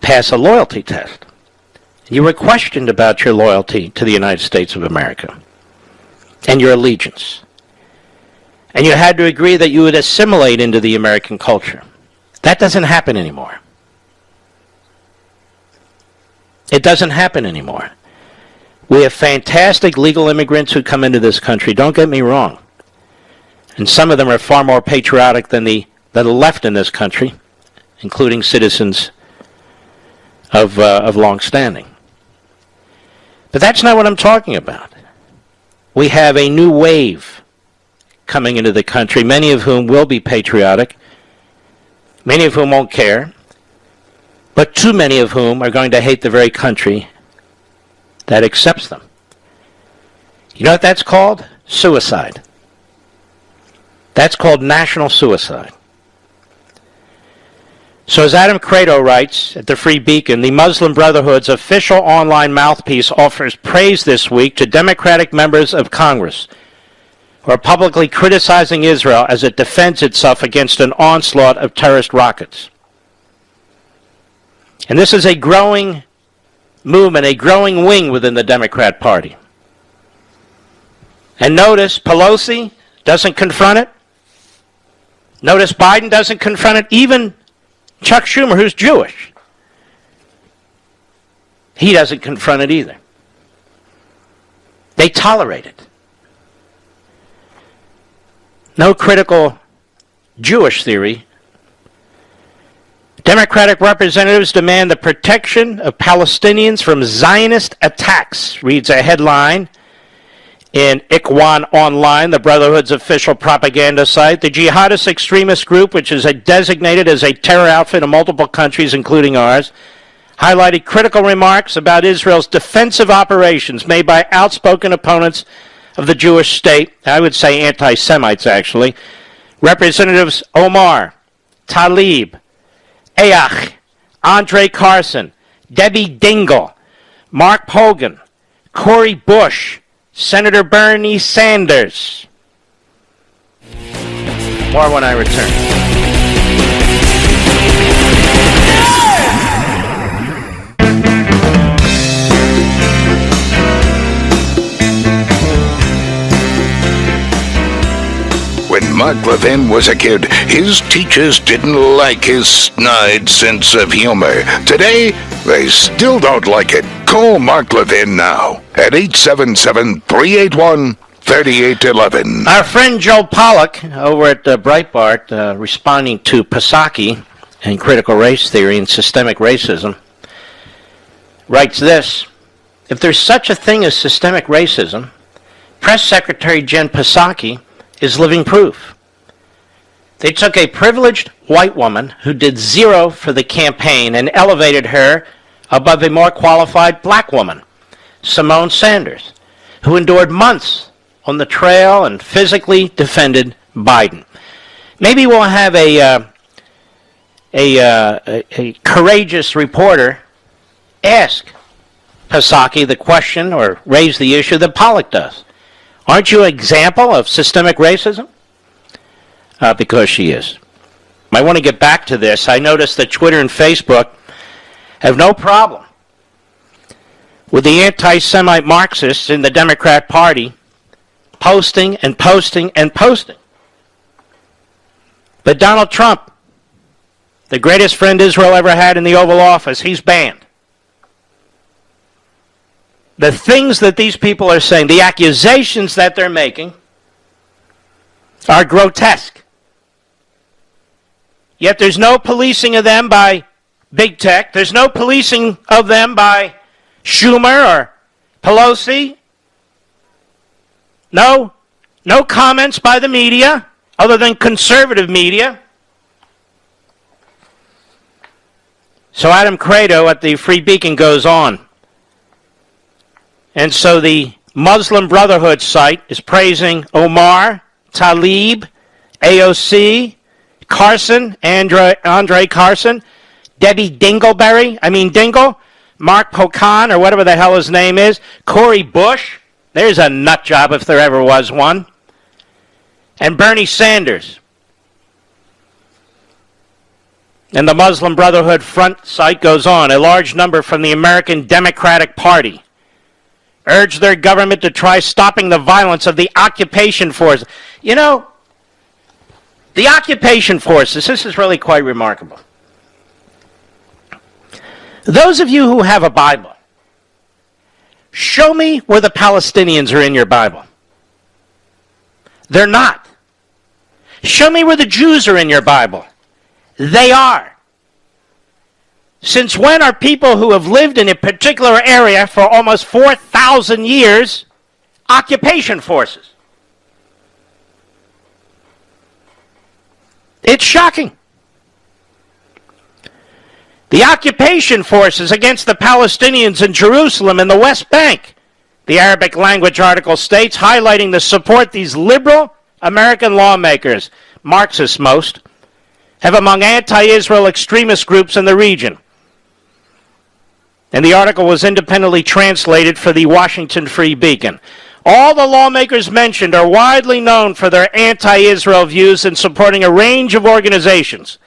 pass a loyalty test. You were questioned about your loyalty to the United States of America and your allegiance. And you had to agree that you would assimilate into the American culture. That doesn't happen anymore. It doesn't happen anymore. We have fantastic legal immigrants who come into this country, don't get me wrong. And some of them are far more patriotic than the left in this country, including citizens of long standing. But that's not what I'm talking about. We have a new wave coming into the country, many of whom will be patriotic, many of whom won't care, but too many of whom are going to hate the very country that accepts them. You know what that's called? Suicide. That's called national suicide. So as Adam Credo writes at the Free Beacon, the Muslim Brotherhood's official online mouthpiece offers praise this week to Democratic members of Congress who are publicly criticizing Israel as it defends itself against an onslaught of terrorist rockets. And this is a growing movement, a growing wing within the Democrat Party. And notice Pelosi doesn't confront it. Notice Biden doesn't confront it. Even Chuck Schumer, who's Jewish, he doesn't confront it either. They tolerate it. No critical Jewish theory. Democratic representatives demand the protection of Palestinians from Zionist attacks, reads a headline in Ikwan Online, the Brotherhood's official propaganda site. The jihadist extremist group, which is designated as a terror outfit in multiple countries, including ours, highlighted critical remarks about Israel's defensive operations made by outspoken opponents of the Jewish state, I would say anti-Semites actually, Representatives Omar, Tlaib, Ayach, Andre Carson, Debbie Dingell, Mark Pogan, Cori Bush, Senator Bernie Sanders. More when I return. When Mark Levin was a kid, his teachers didn't like his snide sense of humor. Today, they still don't like it. Call Mark Levin now at 877-381-3811. Our friend Joe Pollack over at Breitbart, responding to Psaki and critical race theory and systemic racism, writes this: if there's such a thing as systemic racism, Press Secretary Jen Psaki is living proof. They took a privileged white woman who did zero for the campaign and elevated her above a more qualified black woman, Simone Sanders, who endured months on the trail and physically defended Biden. Maybe we'll have a courageous reporter ask Psaki the question or raise the issue that Pollack does. Aren't you an example of systemic racism? Because she is. I want to get back to this. I noticed that Twitter and Facebook have no problem with the anti-Semite Marxists in the Democrat Party posting and posting and posting. But Donald Trump, the greatest friend Israel ever had in the Oval Office, he's banned. The things that these people are saying, the accusations that they're making, are grotesque. Yet there's no policing of them by big tech. There's no policing of them by Schumer or Pelosi. No comments by the media, other than conservative media. So Adam Credo at the Free Beacon goes on. And so the Muslim Brotherhood site is praising Omar, Tlaib, AOC, Carson, Andre Carson, Debbie Dingell, Mark Pocan, or whatever the hell his name is, Cori Bush, there's a nut job if there ever was one, and Bernie Sanders. And the Muslim Brotherhood front site goes on. A large number from the American Democratic Party urged their government to try stopping the violence of the occupation forces. You know, the occupation forces, this is really quite remarkable. Those of you who have a Bible, show me where the Palestinians are in your Bible. They're not. Show me where the Jews are in your Bible. They are. Since when are people who have lived in a particular area for almost 4,000 years occupation forces? It's shocking. The occupation forces against the Palestinians in Jerusalem and the West Bank, the Arabic language article states, highlighting the support these liberal American lawmakers, Marxists most, have among anti-Israel extremist groups in the region. And the article was independently translated for the Washington Free Beacon. All the lawmakers mentioned are widely known for their anti-Israel views and supporting a range of organizations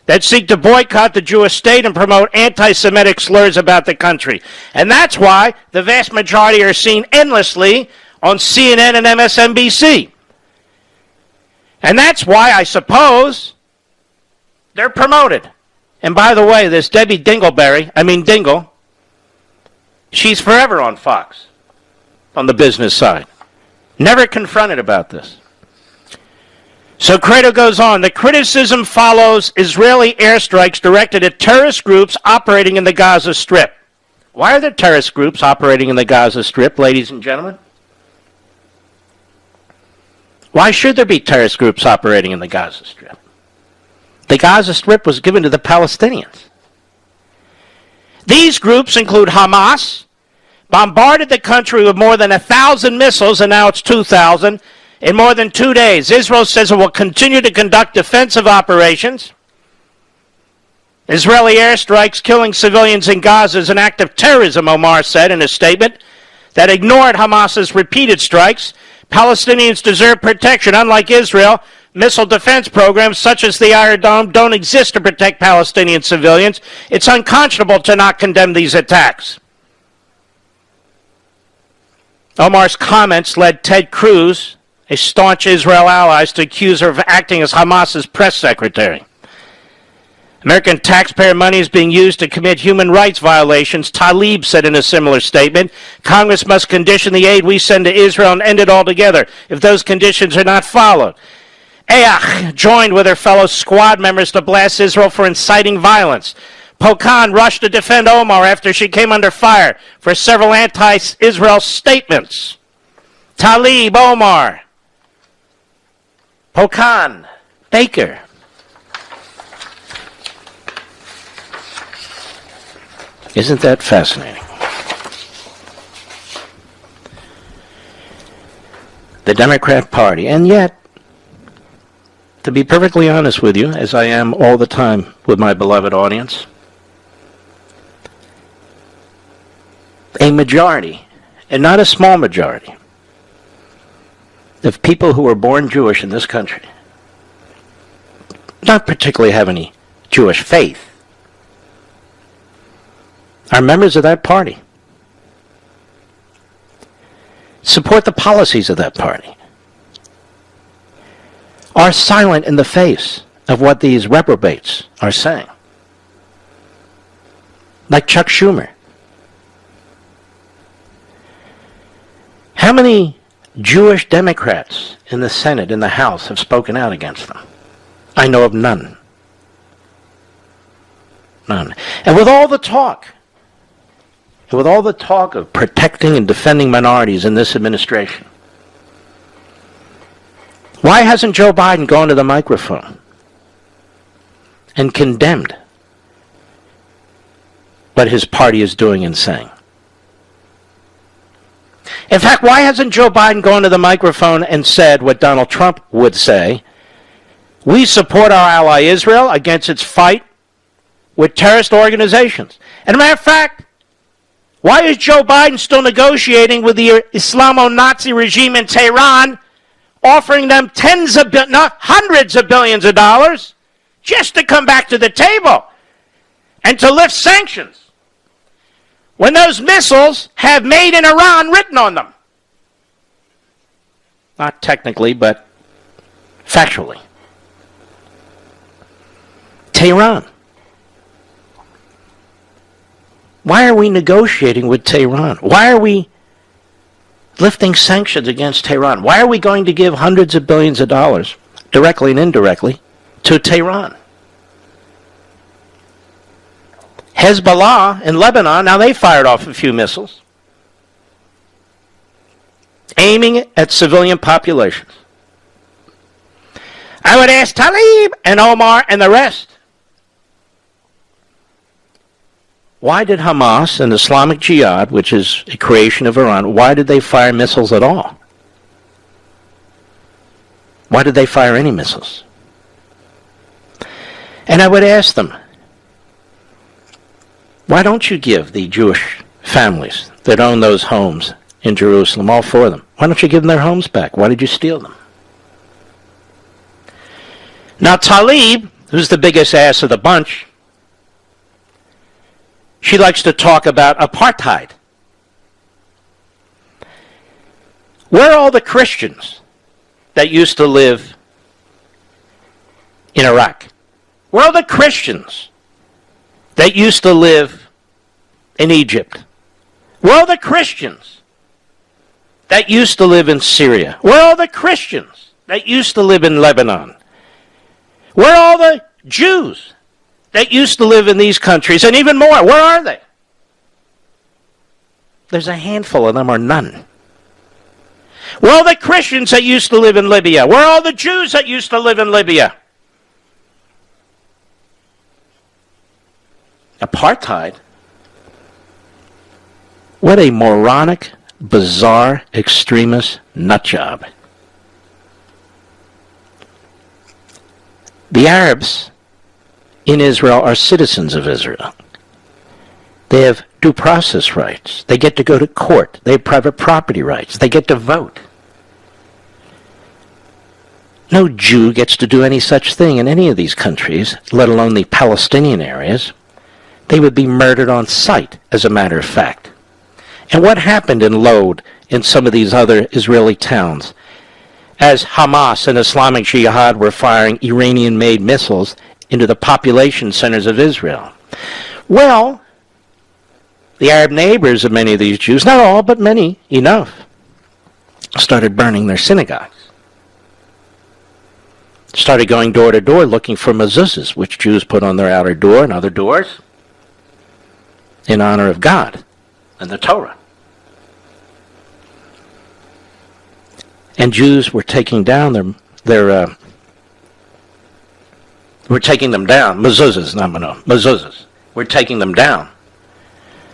that seek to boycott the Jewish state and promote anti-Semitic slurs about the country. And that's why the vast majority are seen endlessly on CNN and MSNBC. And that's why, I suppose, they're promoted. And by the way, this Debbie Dingle, she's forever on Fox, on the business side. Never confronted about this. So Credo goes on. The criticism follows Israeli airstrikes directed at terrorist groups operating in the Gaza Strip. Why are there terrorist groups operating in the Gaza Strip, ladies and gentlemen? Why should there be terrorist groups operating in the Gaza Strip? The Gaza Strip was given to the Palestinians. These groups include Hamas, bombarded the country with more than 1,000 missiles, and now it's 2,000, in more than 2 days. Israel says it will continue to conduct defensive operations. Israeli airstrikes killing civilians in Gaza is an act of terrorism, Omar said in a statement that ignored Hamas's repeated strikes. Palestinians deserve protection. Unlike Israel, missile defense programs such as the Iron Dome don't exist to protect Palestinian civilians. It's unconscionable to not condemn these attacks. Omar's comments led Ted Cruz, a staunch Israel ally, to accuse her of acting as Hamas's press secretary. American taxpayer money is being used to commit human rights violations, Tlaib said in a similar statement. Congress must condition the aid we send to Israel and end it altogether if those conditions are not followed. Ayach joined with her fellow squad members to blast Israel for inciting violence. Pocan rushed to defend Omar after she came under fire for several anti-Israel statements. Tlaib, Omar, Pocan, Baker. Isn't that fascinating? The Democrat Party, and yet, to be perfectly honest with you, as I am all the time with my beloved audience, a majority, and not a small majority, of people who were born Jewish in this country, not particularly have any Jewish faith, are members of that party, support the policies of that party, are silent in the face of what these reprobates are saying, like Chuck Schumer. How many Jewish Democrats in the Senate, in the House, have spoken out against them? I know of none. None. And with all the talk of protecting and defending minorities in this administration, why hasn't Joe Biden gone to the microphone and condemned what his party is doing and saying? In fact, why hasn't Joe Biden gone to the microphone and said what Donald Trump would say? We support our ally Israel against its fight with terrorist organizations. And as a matter of fact, Why is Joe Biden still negotiating with the Islamo-Nazi regime in Tehran, offering them hundreds of billions of dollars just to come back to the table and to lift sanctions when those missiles have "Made in Iran" written on them? Not technically, but factually. Tehran. Why are we negotiating with Tehran? Why are we lifting sanctions against Tehran? Why are we going to give hundreds of billions of dollars, directly and indirectly, to Tehran? Hezbollah in Lebanon, now they fired off a few missiles, aiming at civilian populations. I would ask Tlaib and Omar and the rest, why did Hamas and Islamic Jihad, which is a creation of Iran, why did they fire missiles at all? Why did they fire any missiles? And I would ask them, why don't you give the Jewish families that own those homes in Jerusalem, all four of them, why don't you give them their homes back? Why did you steal them? Now Tlaib, who's the biggest ass of the bunch, she likes to talk about apartheid. Where are all the Christians that used to live in Iraq? Where are the Christians that used to live in Egypt? Where are the Christians that used to live in Syria? Where are the Christians that used to live in Lebanon? Where are all the Jews that used to live in these countries, and even more? Where are they? There's a handful of them or none. Where are the Christians that used to live in Libya? Where are all the Jews that used to live in Libya? Apartheid? What a moronic, bizarre, extremist nutjob. The Arabs in Israel are citizens of Israel. They have due process rights. They get to go to court. They have private property rights. They get to vote. No Jew gets to do any such thing in any of these countries, let alone the Palestinian areas. They would be murdered on sight, as a matter of fact. And what happened in Lod, in some of these other Israeli towns, as Hamas and Islamic Jihad were firing Iranian-made missiles into the population centers of Israel? Well, the Arab neighbors of many of these Jews, not all, but many, enough, started burning their synagogues. Started going door to door looking for mezuzahs, which Jews put on their outer door and other doors in honor of God and the Torah. And Jews were taking down we're taking them down, mezuzahs, mezuzahs. We're taking them down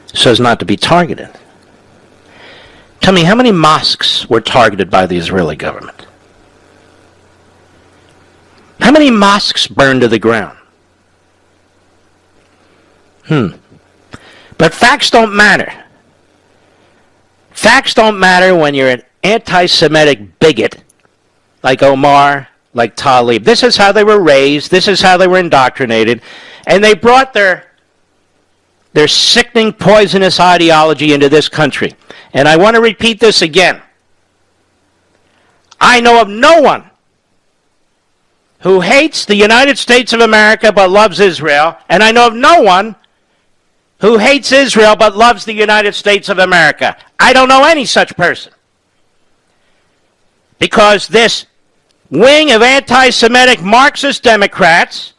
so as not to be targeted. Tell me, how many mosques were targeted by the Israeli government? How many mosques burned to the ground? But facts don't matter. Facts don't matter when you're an anti-Semitic bigot like Omar, like Tlaib. This is how they were raised. This is how they were indoctrinated. And they brought their sickening, poisonous ideology into this country. And I want to repeat this again. I know of no one who hates the United States of America but loves Israel, and I know of no one who hates Israel but loves the United States of America. I don't know any such person. Because this wing of anti-Semitic Marxist Democrats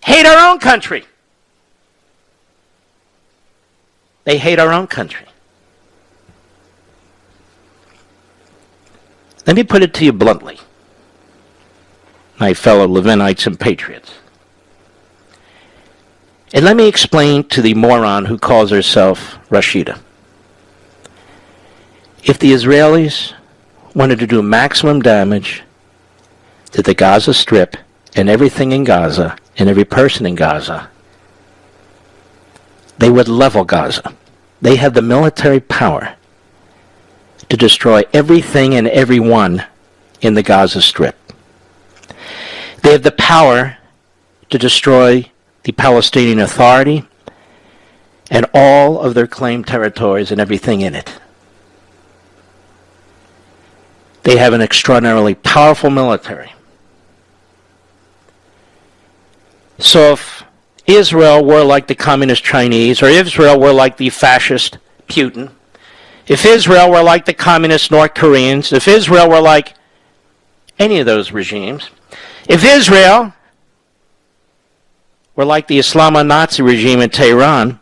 hate our own country. They hate our own country. Let me put it to you bluntly, my fellow Levinites and patriots. And let me explain to the moron who calls herself Rashida. If the Israelis wanted to do maximum damage to the Gaza Strip and everything in Gaza and every person in Gaza, they would level Gaza. They have the military power to destroy everything and everyone in the Gaza Strip. They have the power to destroy the Palestinian Authority and all of their claimed territories and everything in it. They have an extraordinarily powerful military. So if Israel were like the communist Chinese, or Israel were like the fascist Putin, if Israel were like the communist North Koreans, if Israel were like any of those regimes, if Israel were like the Islamo-Nazi regime in Tehran,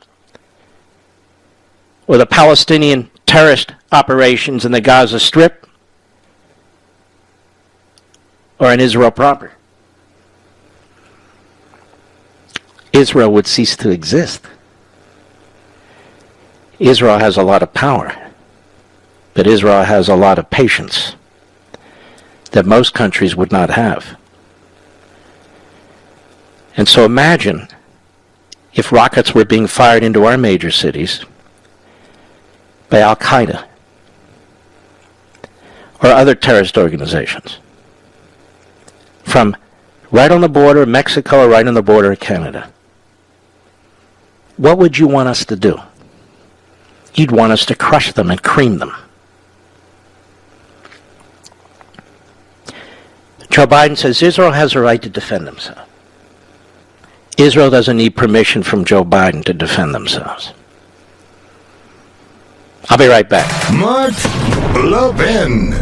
or the Palestinian terrorist operations in the Gaza Strip, or in Israel proper, Israel would cease to exist. Israel has a lot of power, but Israel has a lot of patience that most countries would not have. And so imagine if rockets were being fired into our major cities by Al-Qaeda or other terrorist organizations from right on the border of Mexico or right on the border of Canada. What would you want us to do? You'd want us to crush them and cream them. Joe Biden says Israel has a right to defend themselves. Israel doesn't need permission from Joe Biden to defend themselves. I'll be right back. Mark Levin.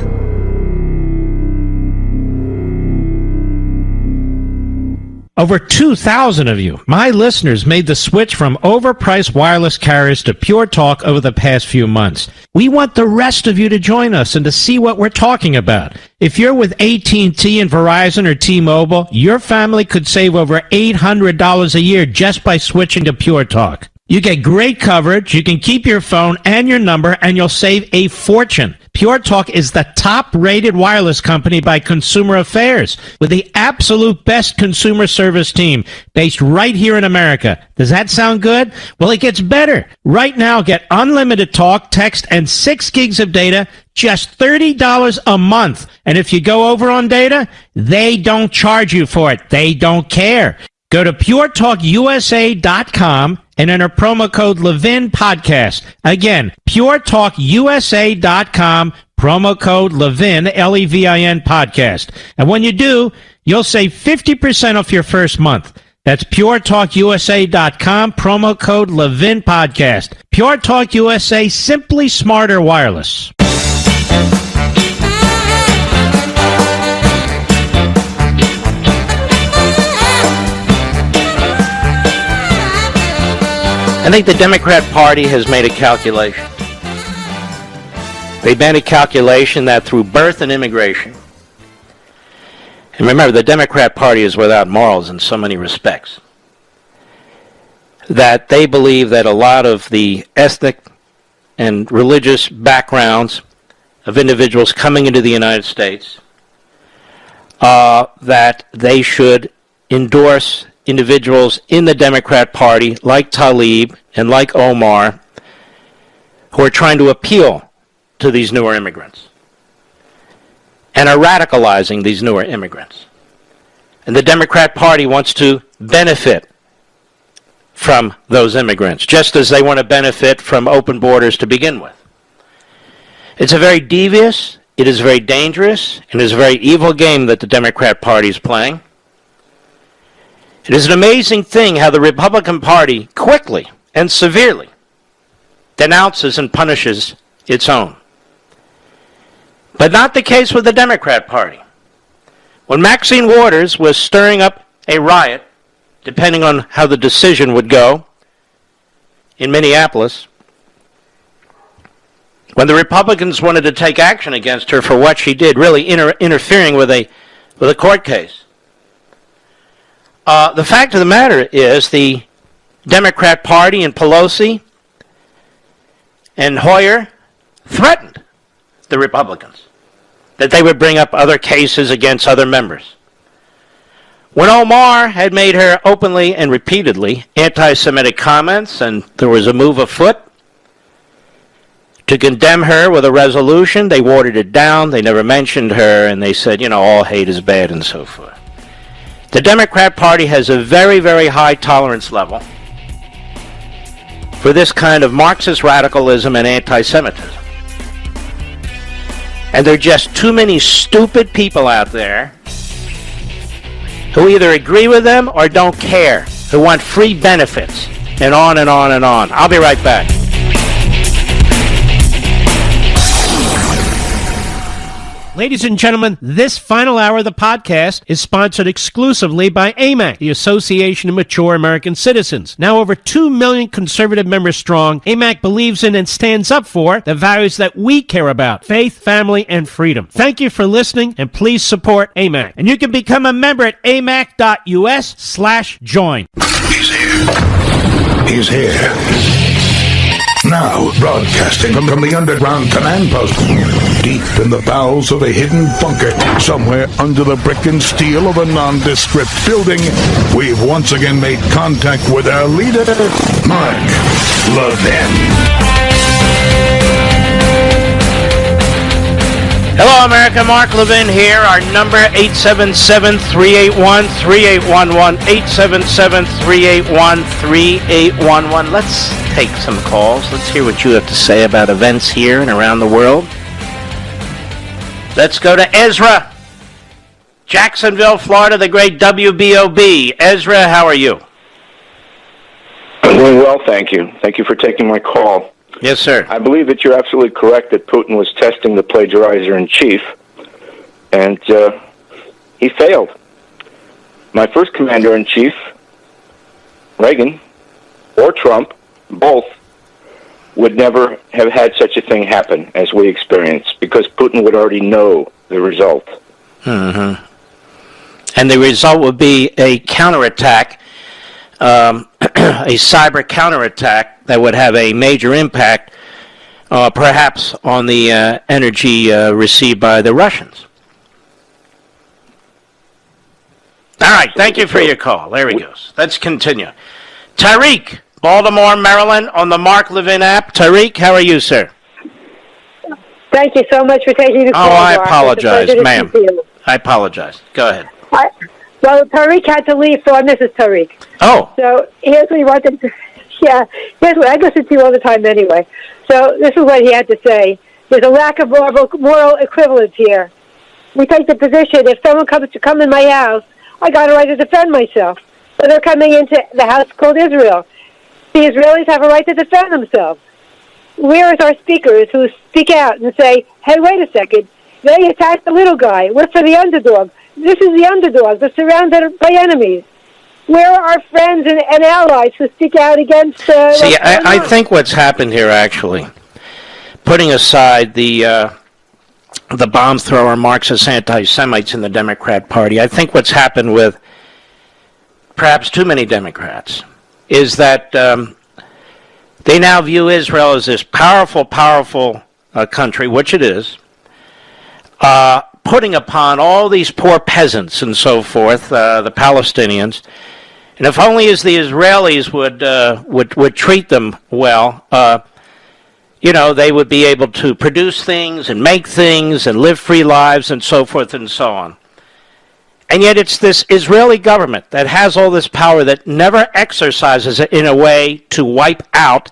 Over 2,000 of you, my listeners, made the switch from overpriced wireless carriers to Pure Talk over the past few months. We want the rest of you to join us and to see what we're talking about. If you're with AT&T and Verizon or T-Mobile, your family could save over $800 a year just by switching to Pure Talk. You get great coverage, you can keep your phone and your number, and you'll save a fortune. Pure Talk is the top-rated wireless company by Consumer Affairs, with the absolute best consumer service team based right here in America. Does that sound good? Well, it gets better. Right now, get unlimited talk, text, and 6 gigs of data, just $30 a month. And if you go over on data, they don't charge you for it. They don't care. Go to puretalkusa.com and enter promo code Levin Podcast. Again, puretalkusa.com, promo code Levin, Levin Podcast. And when you do, you'll save 50% off your first month. That's puretalkusa.com, promo code Levin Podcast. Pure Talk USA, simply smarter wireless. I think the Democrat Party has made a calculation. They made a calculation that through birth and immigration, and remember, the Democrat Party is without morals in so many respects, that they believe that a lot of the ethnic and religious backgrounds of individuals coming into the United States, that they should endorse individuals in the Democrat Party like Tlaib and like Omar who are trying to appeal to these newer immigrants and are radicalizing these newer immigrants. And the Democrat Party wants to benefit from those immigrants, just as they want to benefit from open borders to begin with. It's a very devious, it is very dangerous, and it is a very evil game that the Democrat Party is playing. It is an amazing thing how the Republican Party quickly and severely denounces and punishes its own. But not the case with the Democrat Party. When Maxine Waters was stirring up a riot, depending on how the decision would go in Minneapolis, when the Republicans wanted to take action against her for what she did, really interfering with a court case, the fact of the matter is the Democrat Party and Pelosi and Hoyer threatened the Republicans that they would bring up other cases against other members. When Omar had made her openly and repeatedly anti-Semitic comments and there was a move afoot, to condemn her with a resolution. They watered it down. They never mentioned her, and they said, all hate is bad and so forth. The Democrat Party has a very, very high tolerance level for this kind of Marxist radicalism and anti-Semitism. And there are just too many stupid people out there who either agree with them or don't care, who want free benefits, and on and on and on. I'll be right back. Ladies and gentlemen, this final hour of the podcast is sponsored exclusively by AMAC, the Association of Mature American Citizens. Now over 2 million conservative members strong, AMAC believes in and stands up for the values that we care about: faith, family, and freedom. Thank you for listening, and please support AMAC. And you can become a member at amac.us/join. He's here. He's here. Now, broadcasting from the underground command post, deep in the bowels of a hidden bunker, somewhere under the brick and steel of a nondescript building, we've once again made contact with our leader, Mark Levin. Hello, America. Mark Levin here. Our number, 877-381-3811, 877-381-3811. Let's take some calls. Let's hear what you have to say about events here and around the world. Let's go to Ezra. Jacksonville, Florida, the great WBOB. Ezra, how are you? I'm doing well, thank you. Thank you for taking my call. Yes, sir. I believe that you're absolutely correct that Putin was testing the plagiarizer-in-chief, and he failed. My first commander-in-chief, Reagan, or Trump, both, would never have had such a thing happen as we experienced, because Putin would already know the result. Mm-hmm. And the result would be a counterattack, a cyber counterattack that would have a major impact, perhaps on the energy received by the Russians. All right, thank you for your call. There he goes. Let's continue. Tariq, Baltimore, Maryland, on the Mark Levin app. Tariq, how are you, sir? Thank you so much for taking the call. Oh, I Mark. apologize, ma'am. I apologize. Go ahead. Well, Tariq had to leave, so I miss Tariq. Oh. So here's what he wanted to... Yeah, here's what I listen to you all the time anyway. So this is what he had to say. There's a lack of moral equivalence here. We take the position, if someone comes to come in my house, I got a right to defend myself. But they're coming into the house called Israel. The Israelis have a right to defend themselves. Where is our speakers who speak out and say, hey, wait a second, they attacked the little guy. We're for the underdog. This is the underdog. They're surrounded by enemies. Where are our friends and allies who speak out against... See, I think what's happened here, actually, putting aside the bomb thrower Marxist anti-Semites in the Democrat Party, I think what's happened with perhaps too many Democrats is that they now view Israel as this powerful country, which it is, putting upon all these poor peasants and so forth, the Palestinians. And if only as the Israelis would treat them well, they would be able to produce things and make things and live free lives and so forth and so on. And yet it's this Israeli government that has all this power that never exercises it in a way to wipe out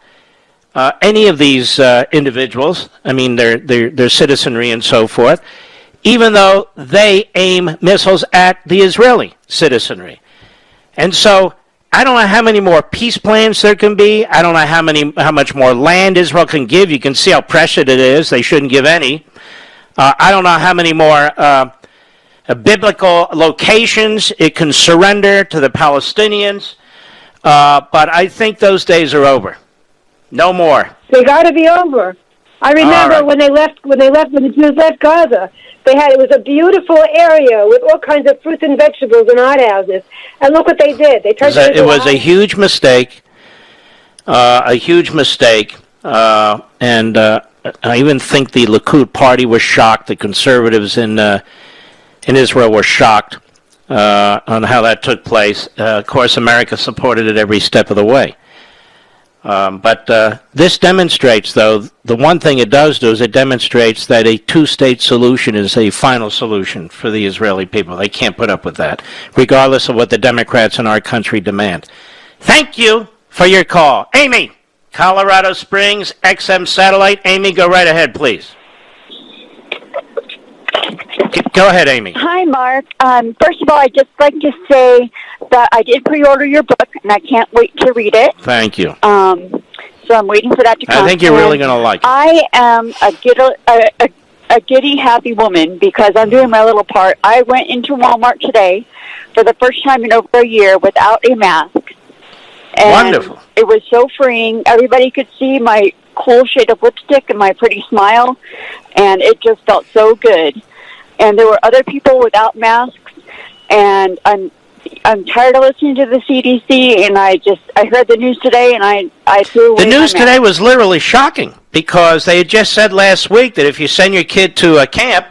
any of these individuals. I mean, their citizenry and so forth, even though they aim missiles at the Israeli citizenry. And so I don't know how many more peace plans there can be. I don't know how much more land Israel can give. You can see how precious it is. They shouldn't give any. I don't know how many more biblical locations it can surrender to the Palestinians. But I think those days are over. No more. They got to be over. I remember when the Jews left Gaza, it was a beautiful area with all kinds of fruits and vegetables and hothouses. And look what they did. They turned it was a huge mistake. And I even think the Likud party was shocked. The conservatives in Israel were shocked on how that took place. Of course, America supported it every step of the way. But this demonstrates, though, the one thing it does do is it demonstrates that a two-state solution is a final solution for the Israeli people. They can't put up with that, regardless of what the Democrats in our country demand. Thank you for your call. Amy, Colorado Springs, XM Satellite. Amy, go right ahead, please. Go ahead, Amy. Hi, Mark. First of all, I'd just like to say that I did pre-order your book, and I can't wait to read it. Thank you. So I'm waiting for that to come. I think you're really going to like it. I am a giddy, happy woman because I'm doing my little part. I went into Walmart today for the first time in over a year without a mask. And wonderful. It was so freeing. Everybody could see my cool shade of lipstick and my pretty smile, and it just felt so good. And there were other people without masks, and I'm tired of listening to the CDC, and I heard the news today, and I threw away the news my today mask. was literally shocking because they had just said last week that if you send your kid to a camp,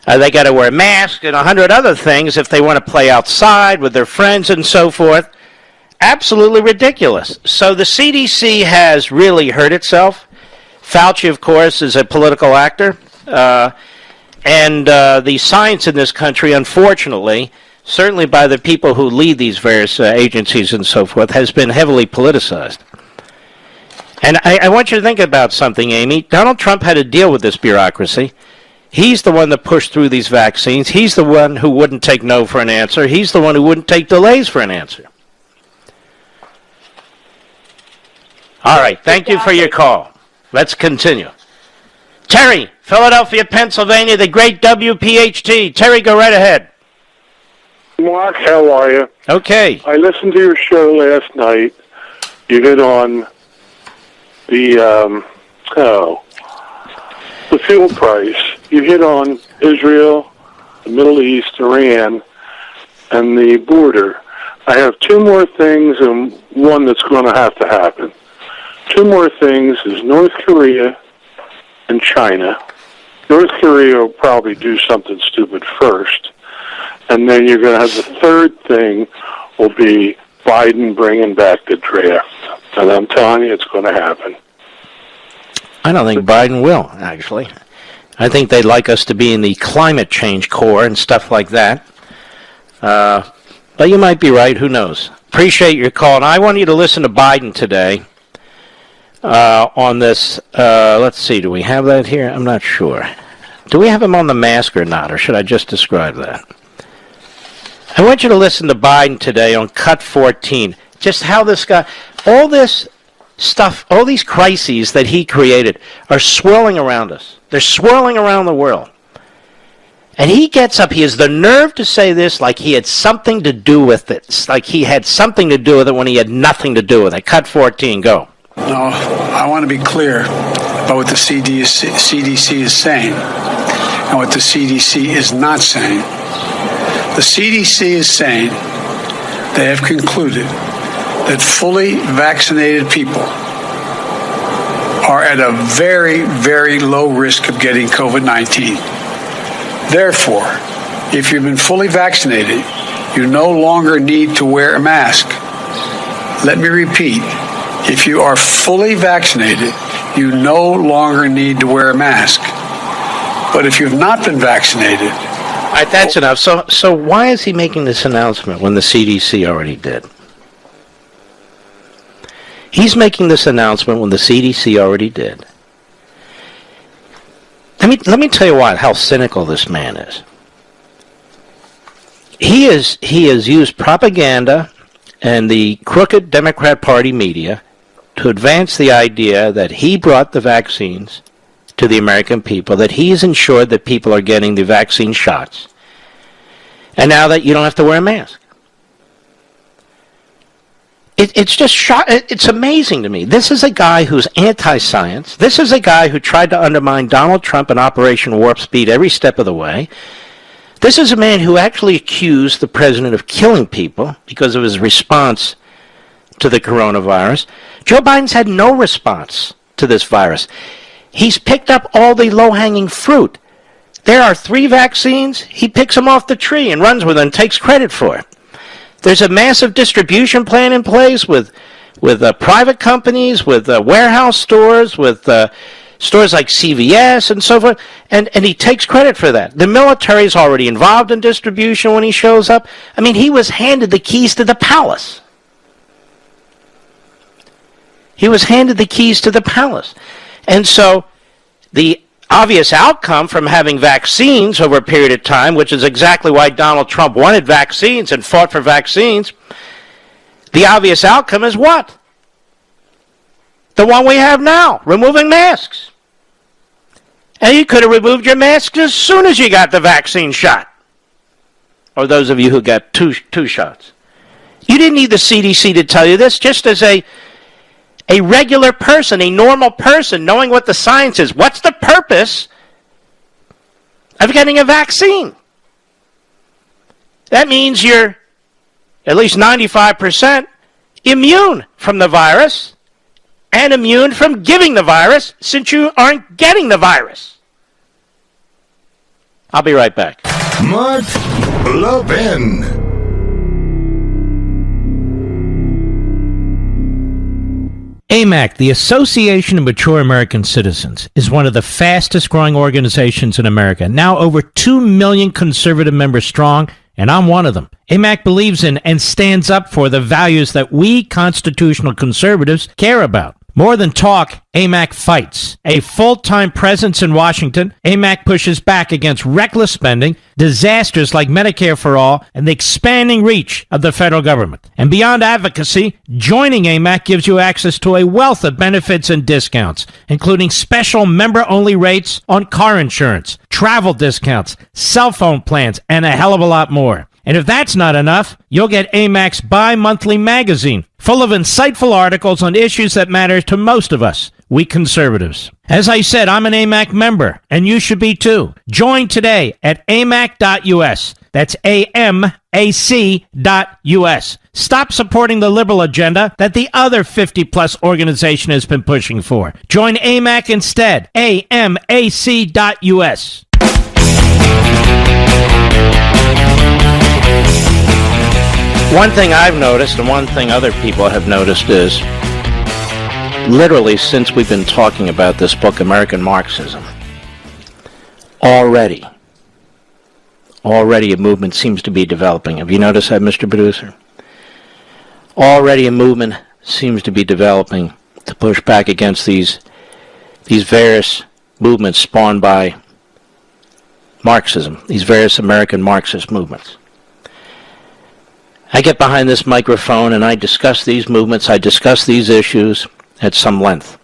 they got to wear a mask and 100 other things if they want to play outside with their friends and so forth. Absolutely ridiculous. So the CDC has really hurt itself. Fauci, of course, is a political actor. And the science in this country, unfortunately, certainly by the people who lead these various agencies and so forth, has been heavily politicized. And I want you to think about something, Amy. Donald Trump had to deal with this bureaucracy. He's the one that pushed through these vaccines. He's the one who wouldn't take no for an answer. He's the one who wouldn't take delays for an answer. All right, thank you for your call. Let's continue. Terry, Philadelphia, Pennsylvania, the great WPHT. Terry, go right ahead. Mark, how are you? Okay. I listened to your show last night. You hit on the fuel price. You hit on Israel, the Middle East, Iran, and the border. I have two more things and one that's going to happen. Two more things is North Korea and China. North Korea will probably do something stupid first, and then you're going to have the third thing will be Biden bringing back the draft. And I'm telling you, it's going to happen. I don't think Biden will, actually. I think they'd like us to be in the climate change core and stuff like that. But you might be right. Who knows? Appreciate your call. And I want you to listen to Biden today on this. Let's see. Do we have that here? I'm not sure. Do we have him on the mask or not? Or should I just describe that? I want you to listen to Biden today on Cut 14. Just how this guy, all this stuff, all these crises that he created are swirling around us. They're swirling around the world. And he gets up, he has the nerve to say this like he had something to do with it. Like he had something to do with it when he had nothing to do with it. Cut 14, go. No, I want to be clear about what the CDC is saying and what the CDC is not saying. The CDC is saying they have concluded that fully vaccinated people are at a very, very low risk of getting COVID-19. Therefore, if you've been fully vaccinated, you no longer need to wear a mask. Let me repeat. If you are fully vaccinated, you no longer need to wear a mask. But if you've not been vaccinated... All right, that's enough. So why is he making this announcement when the CDC already did? He's making this announcement when the CDC already did. Let me tell you how cynical this man is. He has used propaganda and the crooked Democrat Party media to advance the idea that he brought the vaccines to the American people, that he's ensured that people are getting the vaccine shots, and now that you don't have to wear a mask. It's just it's amazing to me. This is a guy who's anti-science. This is a guy who tried to undermine Donald Trump and Operation Warp Speed every step of the way. This is a man who actually accused the president of killing people because of his response to the coronavirus. Joe Biden's had no response to this virus. He's picked up all the low-hanging fruit. There are 3 vaccines. He picks them off the tree and runs with them and takes credit for it. There's a massive distribution plan in place with private companies, with warehouse stores, with stores like CVS and so forth, and he takes credit for that. The military is already involved in distribution when he shows up. I mean, he was handed the keys to the palace. He was handed the keys to the palace. And so the obvious outcome from having vaccines over a period of time, which is exactly why Donald Trump wanted vaccines and fought for vaccines, the obvious outcome is what? The one we have now, removing masks. And you could have removed your mask as soon as you got the vaccine shot. Or those of you who got two shots. You didn't need the CDC to tell you this. Just as a regular person, a normal person, knowing what the science is. What's the purpose of getting a vaccine? That means you're at least 95% immune from the virus and immune from giving the virus since you aren't getting the virus. I'll be right back. Mark Levin. AMAC, the Association of Mature American Citizens, is one of the fastest growing organizations in America. Now over 2 million conservative members strong, and I'm one of them. AMAC believes in and stands up for the values that we constitutional conservatives care about. More than talk, AMAC fights. A full-time presence in Washington, AMAC pushes back against reckless spending, disasters like Medicare for All, and the expanding reach of the federal government. And beyond advocacy, joining AMAC gives you access to a wealth of benefits and discounts, including special member-only rates on car insurance, travel discounts, cell phone plans, and a hell of a lot more. And if that's not enough, you'll get AMAC's bi-monthly magazine, full of insightful articles on issues that matter to most of us, we conservatives. As I said, I'm an AMAC member, and you should be too. Join today at amac.us. That's AMAC.us. Stop supporting the liberal agenda that the other 50-plus organization has been pushing for. Join AMAC instead. AMAC.us. One thing I've noticed and one thing other people have noticed is literally since we've been talking about this book, American Marxism, already a movement seems to be developing. Have you noticed that, Mr. Producer? Already a movement seems to be developing to push back against these various movements spawned by Marxism, these various American Marxist movements. I get behind this microphone and I discuss these movements, I discuss these issues at some length.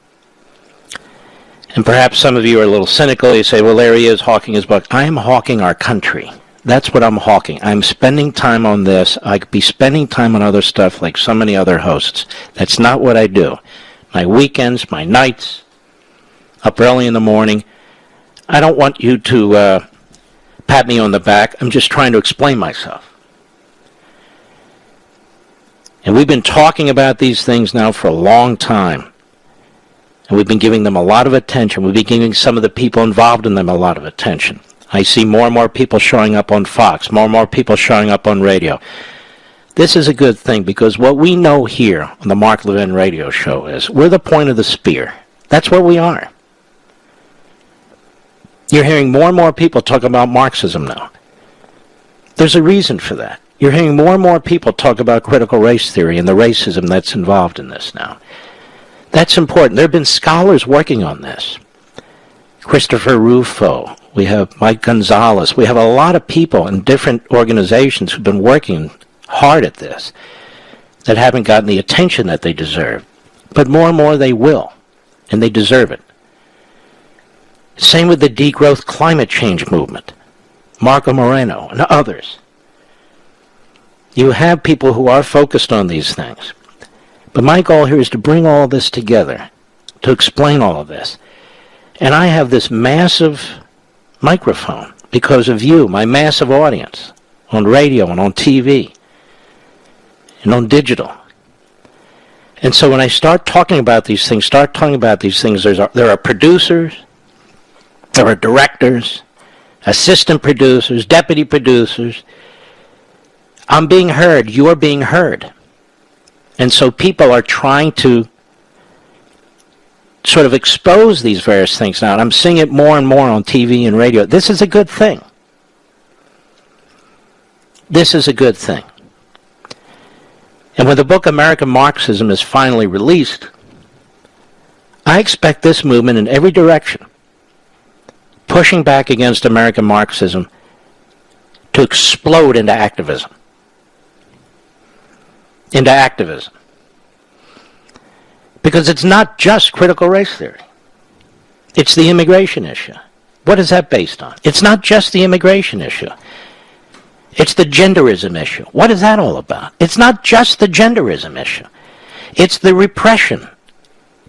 And perhaps some of you are a little cynical. You say, well, there he is hawking his book. I am hawking our country. That's what I'm hawking. I'm spending time on this. I could be spending time on other stuff like so many other hosts. That's not what I do. My weekends, my nights, up early in the morning. I don't want you to pat me on the back. I'm just trying to explain myself. And we've been talking about these things now for a long time. And we've been giving them a lot of attention. We've been giving some of the people involved in them a lot of attention. I see more and more people showing up on Fox, more and more people showing up on radio. This is a good thing because what we know here on the Mark Levin radio show is we're the point of the spear. That's what we are. You're hearing more and more people talk about Marxism now. There's a reason for that. You're hearing more and more people talk about critical race theory and the racism that's involved in this now. That's important. There have been scholars working on this. Christopher Rufo. We have Mike Gonzalez. We have a lot of people in different organizations who've been working hard at this that haven't gotten the attention that they deserve. But more and more they will, and they deserve it. Same with the degrowth climate change movement. Marco Moreno and others. You have people who are focused on these things. But my goal here is to bring all this together, to explain all of this. And I have this massive microphone because of you, my massive audience, on radio and on TV and on digital. And so when I start talking about these things, there are producers, there are directors, assistant producers, deputy producers. I'm being heard. You are being heard. And so people are trying to sort of expose these various things now. And I'm seeing it more and more on TV and radio. This is a good thing. This is a good thing. And when the book American Marxism is finally released, I expect this movement in every direction, pushing back against American Marxism, to explode into activism. Into activism. Because it's not just critical race theory. It's the immigration issue. What is that based on? It's not just the immigration issue. It's the genderism issue. What is that all about? It's not just the genderism issue. It's the repression.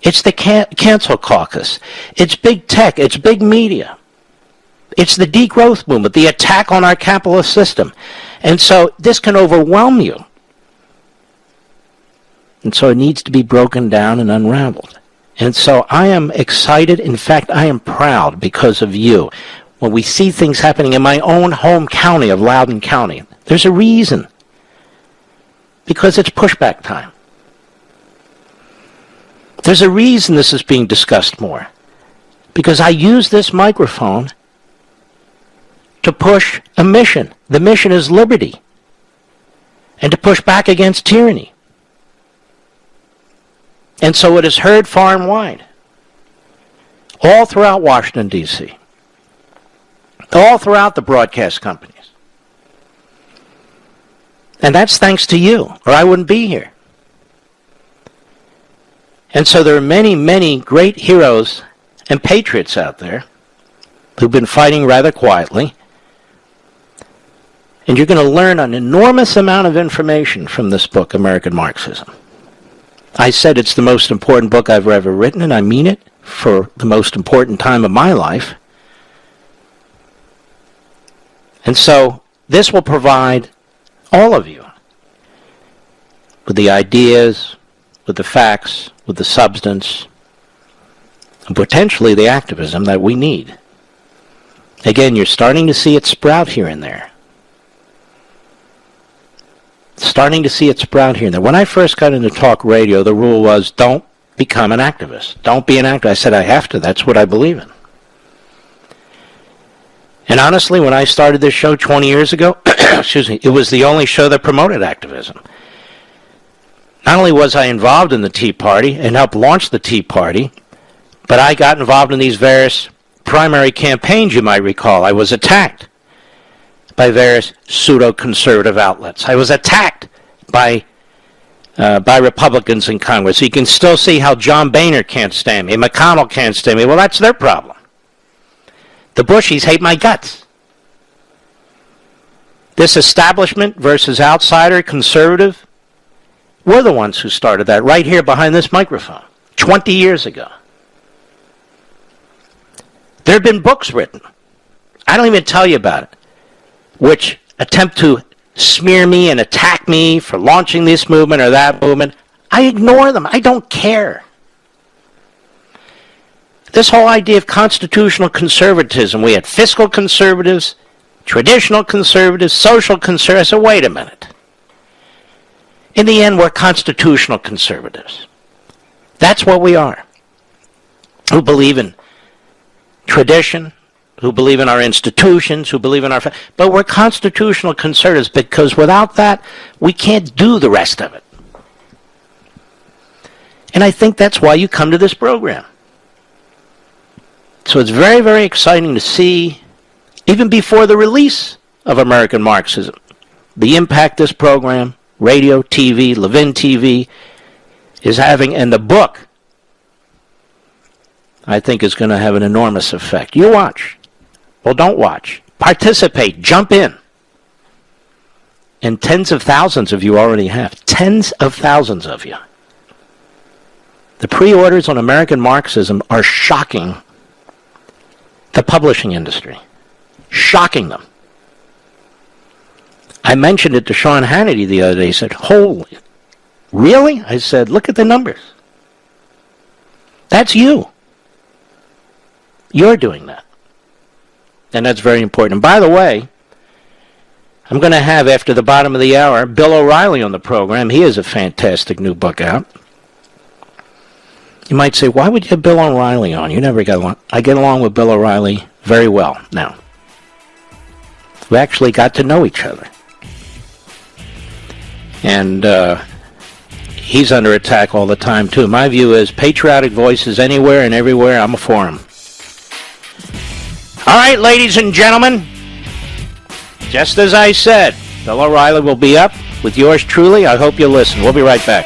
It's the cancel caucus. It's big tech. It's big media. It's the degrowth movement, the attack on our capitalist system. And so this can overwhelm you. And so it needs to be broken down and unraveled. And so I am excited. In fact, I am proud because of you. When we see things happening in my own home county of Loudoun County, there's a reason. Because it's pushback time. There's a reason this is being discussed more. Because I use this microphone to push a mission. The mission is liberty. And to push back against tyranny. And so it is heard far and wide. All throughout Washington, D.C. All throughout the broadcast companies. And that's thanks to you, or I wouldn't be here. And so there are many, many great heroes and patriots out there who've been fighting rather quietly. And you're going to learn an enormous amount of information from this book, American Marxism. I said it's the most important book I've ever written, and I mean it, for the most important time of my life. And so this will provide all of you with the ideas, with the facts, with the substance, and potentially the activism that we need. Again, you're starting to see it sprout here and there. Starting to see it sprout here and there. When I first got into talk radio, the rule was don't become an activist. Don't be an activist. I said I have to. That's what I believe in. And honestly, when I started this show 20 years ago, it was the only show that promoted activism. Not only was I involved in the Tea Party and helped launch the Tea Party, but I got involved in these various primary campaigns, you might recall. I was attacked by various pseudo-conservative outlets. I was attacked by Republicans in Congress. You can still see how John Boehner can't stand me, McConnell can't stand me. Well, that's their problem. The Bushies hate my guts. This establishment versus outsider conservative, we're the ones who started that right here behind this microphone 20 years ago. There have been books written. I don't even tell you about it, which attempt to smear me and attack me for launching this movement or that movement. I ignore them. I don't care. This whole idea of constitutional conservatism, we had fiscal conservatives, traditional conservatives, social conservatives. So wait a minute. In the end, we're constitutional conservatives. That's what we are. Who believe in tradition, who believe in our institutions, who believe in our... But we're constitutional conservatives because without that, we can't do the rest of it. And I think that's why you come to this program. So it's very, very exciting to see, even before the release of American Marxism, the impact this program, radio, TV, Levin TV, is having, and the book, I think, is going to have an enormous effect. You watch. Well, don't watch. Participate. Jump in. And tens of thousands of you already have. Tens of thousands of you. The pre-orders on American Marxism are shocking the publishing industry. Shocking them. I mentioned it to Sean Hannity the other day. He said, holy, really? I said, look at the numbers. That's you. You're doing that. And that's very important. And by the way, I'm going to have, after the bottom of the hour, Bill O'Reilly on the program. He has a fantastic new book out. You might say, why would you have Bill O'Reilly on? You never get along. I get along with Bill O'Reilly very well now. We actually got to know each other. And he's under attack all the time, too. My view is patriotic voices anywhere and everywhere. I'm for him. All right, ladies and gentlemen. Just as I said, Bill O'Reilly will be up with yours truly. I hope you'll listen. We'll be right back.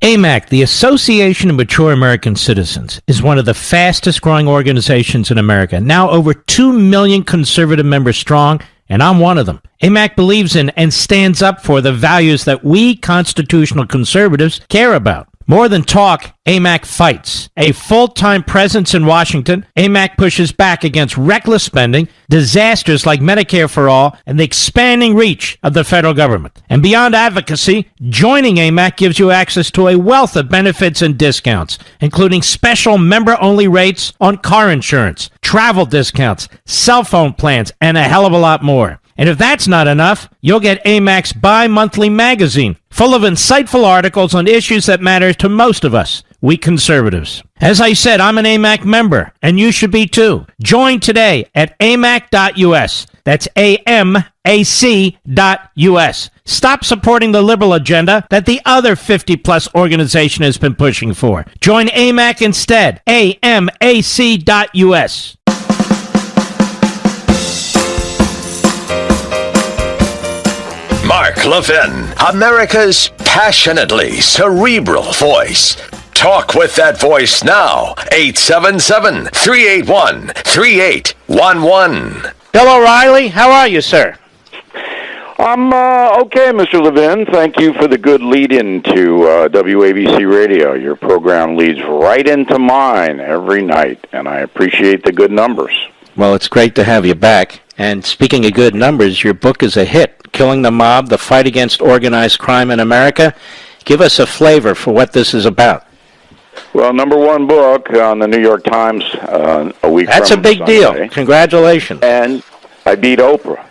AMAC, the Association of Mature American Citizens, is one of the fastest growing organizations in America. Now over 2 million conservative members strong, and I'm one of them. AMAC believes in and stands up for the values that we constitutional conservatives care about. More than talk, AMAC fights. A full-time presence in Washington, AMAC pushes back against reckless spending, disasters like Medicare for All, and the expanding reach of the federal government. And beyond advocacy, joining AMAC gives you access to a wealth of benefits and discounts, including special member-only rates on car insurance, travel discounts, cell phone plans, and a hell of a lot more. And if that's not enough, you'll get AMAC's bi-monthly magazine, full of insightful articles on issues that matter to most of us, we conservatives. As I said, I'm an AMAC member, and you should be too. Join today at amac.us. That's AMAC.us. Stop supporting the liberal agenda that the other 50-plus organization has been pushing for. Join AMAC instead. AMAC.us. Mark Levin, America's passionately cerebral voice. Talk with that voice now. 877-381-3811. Bill O'Reilly, how are you, sir? I'm okay, Mr. Levin. Thank you for the good lead-in to WABC Radio. Your program leads right into mine every night, and I appreciate the good numbers. Well, it's great to have you back. And speaking of good numbers, your book is a hit, Killing the Mob, The Fight Against Organized Crime in America. Give us a flavor for what this is about. Well, number one book on the New York Times a week That's from a big Sunday. deal. Congratulations. And I beat Oprah.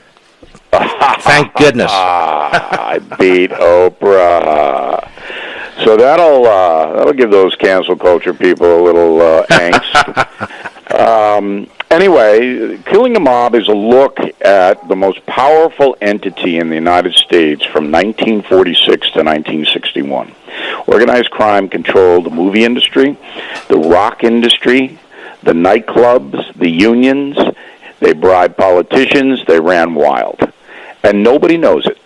Thank goodness. I beat Oprah. So that'll give those cancel culture people a little angst. Anyway, Killing the Mob is a look at the most powerful entity in the United States from 1946 to 1961. Organized crime controlled the movie industry, the rock industry, the nightclubs, the unions. They bribed politicians. They ran wild. And nobody knows it.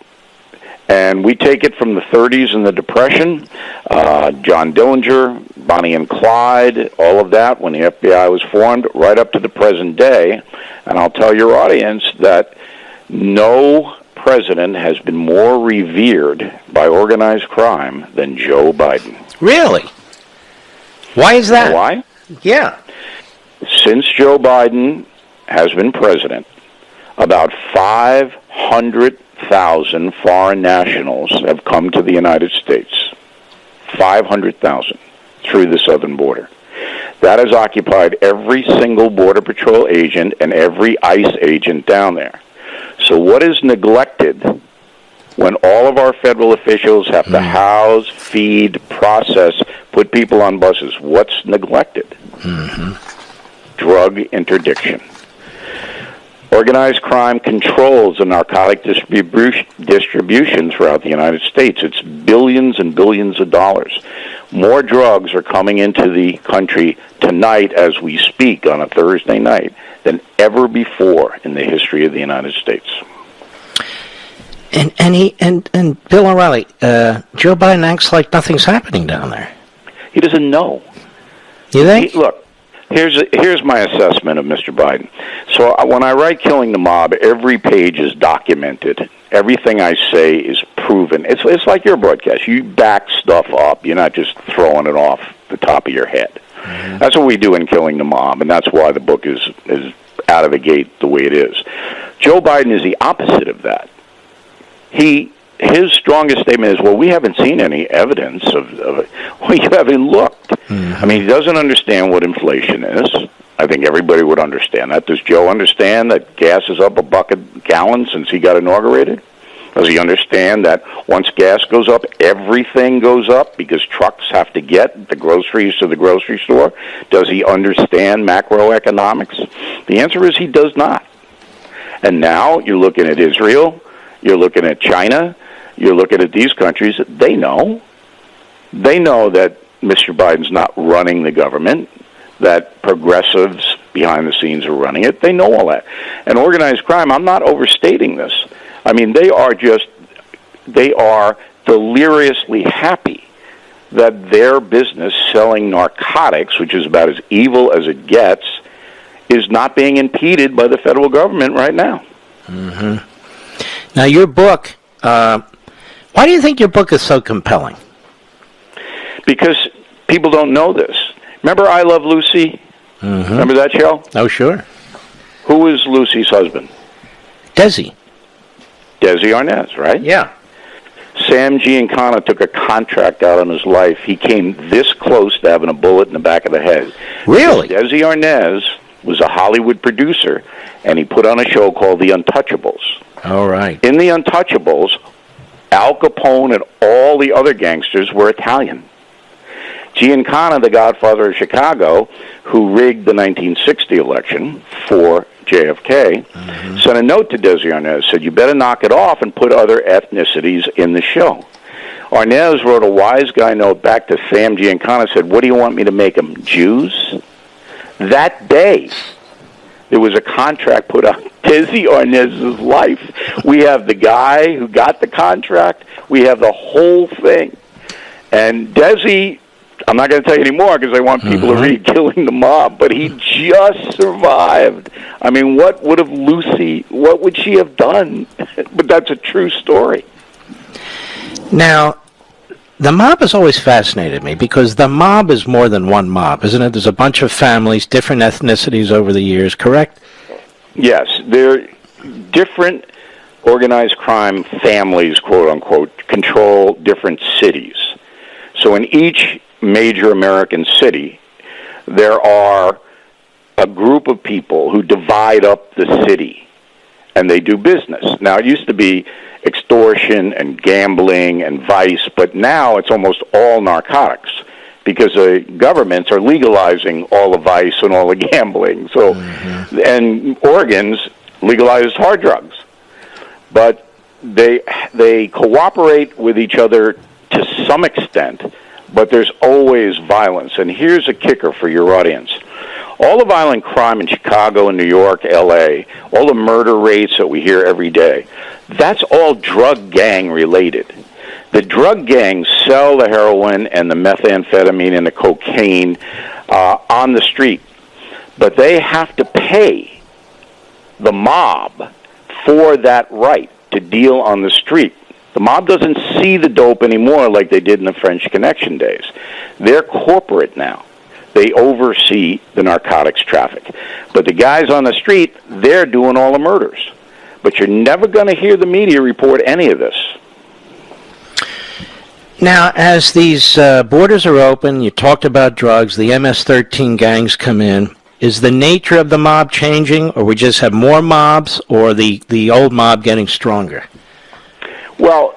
And we take it from the 30s and the Depression, John Dillinger, Bonnie and Clyde, all of that, when the FBI was formed, right up to the present day. And I'll tell your audience that no president has been more revered by organized crime than Joe Biden. Really? Why is that? You know why? Yeah. Since Joe Biden has been president, about 500,000 foreign nationals have come to the United States. 500,000 through the southern border. That has occupied every single Border Patrol agent and every ICE agent down there. So what is neglected when all of our federal officials have to house, feed, process, put people on buses? What's neglected? Drug interdiction. Organized crime controls the narcotic distribution throughout the United States. It's billions and billions of dollars. More drugs are coming into the country tonight as we speak on a Thursday night than ever before in the history of the United States. And Bill O'Reilly, Joe Biden acts like nothing's happening down there. He doesn't know. You think? Look. Here's my assessment of Mr. Biden. So when I write Killing the Mob, every page is documented. Everything I say is proven. It's like your broadcast. You back stuff up. You're not just throwing it off the top of your head. Mm-hmm. That's what we do in Killing the Mob, and that's why the book is out of the gate the way it is. Joe Biden is the opposite of that. He his strongest statement is, well, we haven't seen any evidence of it. Well, you haven't looked. I mean, he doesn't understand what inflation is. I think everybody would understand that. Does Joe understand that gas is up $1 a gallon since he got inaugurated? Does he understand that once gas goes up, everything goes up because trucks have to get the groceries to the grocery store? Does he understand macroeconomics? The answer is he does not. And now you're looking at Israel, you're looking at China, you're looking at these countries. They know. They know that Mr. Biden's not running the government, that progressives behind the scenes are running it. They know all that. And organized crime, I'm not overstating this. I mean, they are deliriously happy that their business selling narcotics, which is about as evil as it gets, is not being impeded by the federal government right now. Mm-hmm. Now, your book, why do you think your book is so compelling? Because people don't know this. Remember I Love Lucy? Mm-hmm. Remember that show? Oh, sure. Who was Lucy's husband? Desi Arnaz, right? Yeah. Sam Giancana took a contract out on his life. He came this close to having a bullet in the back of the head. Really? Desi Arnaz was a Hollywood producer, and he put on a show called The Untouchables. All right. In The Untouchables, Al Capone and all the other gangsters were Italian. Giancana, the godfather of Chicago, who rigged the 1960 election for JFK, sent a note to Desi Arnaz, said, you better knock it off and put other ethnicities in the show. Arnaz wrote a wise guy note back to Sam Giancana, said, what do you want me to make them, Jews? That day, there was a contract put on Desi Arnaz's life. We have the guy who got the contract. We have the whole thing. And Desi, I'm not going to tell you anymore because I want people to read Killing the Mob, but he just survived. I mean, what would she have done? But that's a true story. Now, the mob has always fascinated me because the mob is more than one mob, isn't it? There's a bunch of families, different ethnicities over the years, correct? Yes, they're different organized crime families, quote unquote, control different cities. So in each major American city, there are a group of people who divide up the city and they do business. Now, it used to be extortion and gambling and vice, but now it's almost all narcotics because the governments are legalizing all the vice and all the gambling. So, and Oregon's legalized hard drugs. But they cooperate with each other to some extent, but there's always violence. And here's a kicker for your audience. All the violent crime in Chicago and New York, L.A., all the murder rates that we hear every day, that's all drug gang related. The drug gangs sell the heroin and the methamphetamine and the cocaine on the street, but they have to pay the mob for that right to deal on the street. The mob doesn't see the dope anymore like they did in the French Connection days. They're corporate now. They oversee the narcotics traffic. But the guys on the street, they're doing all the murders. But you're never going to hear the media report any of this. Now, as these borders are open, you talked about drugs, the MS-13 gangs come in. Is the nature of the mob changing, or we just have more mobs, or the old mob getting stronger? Well,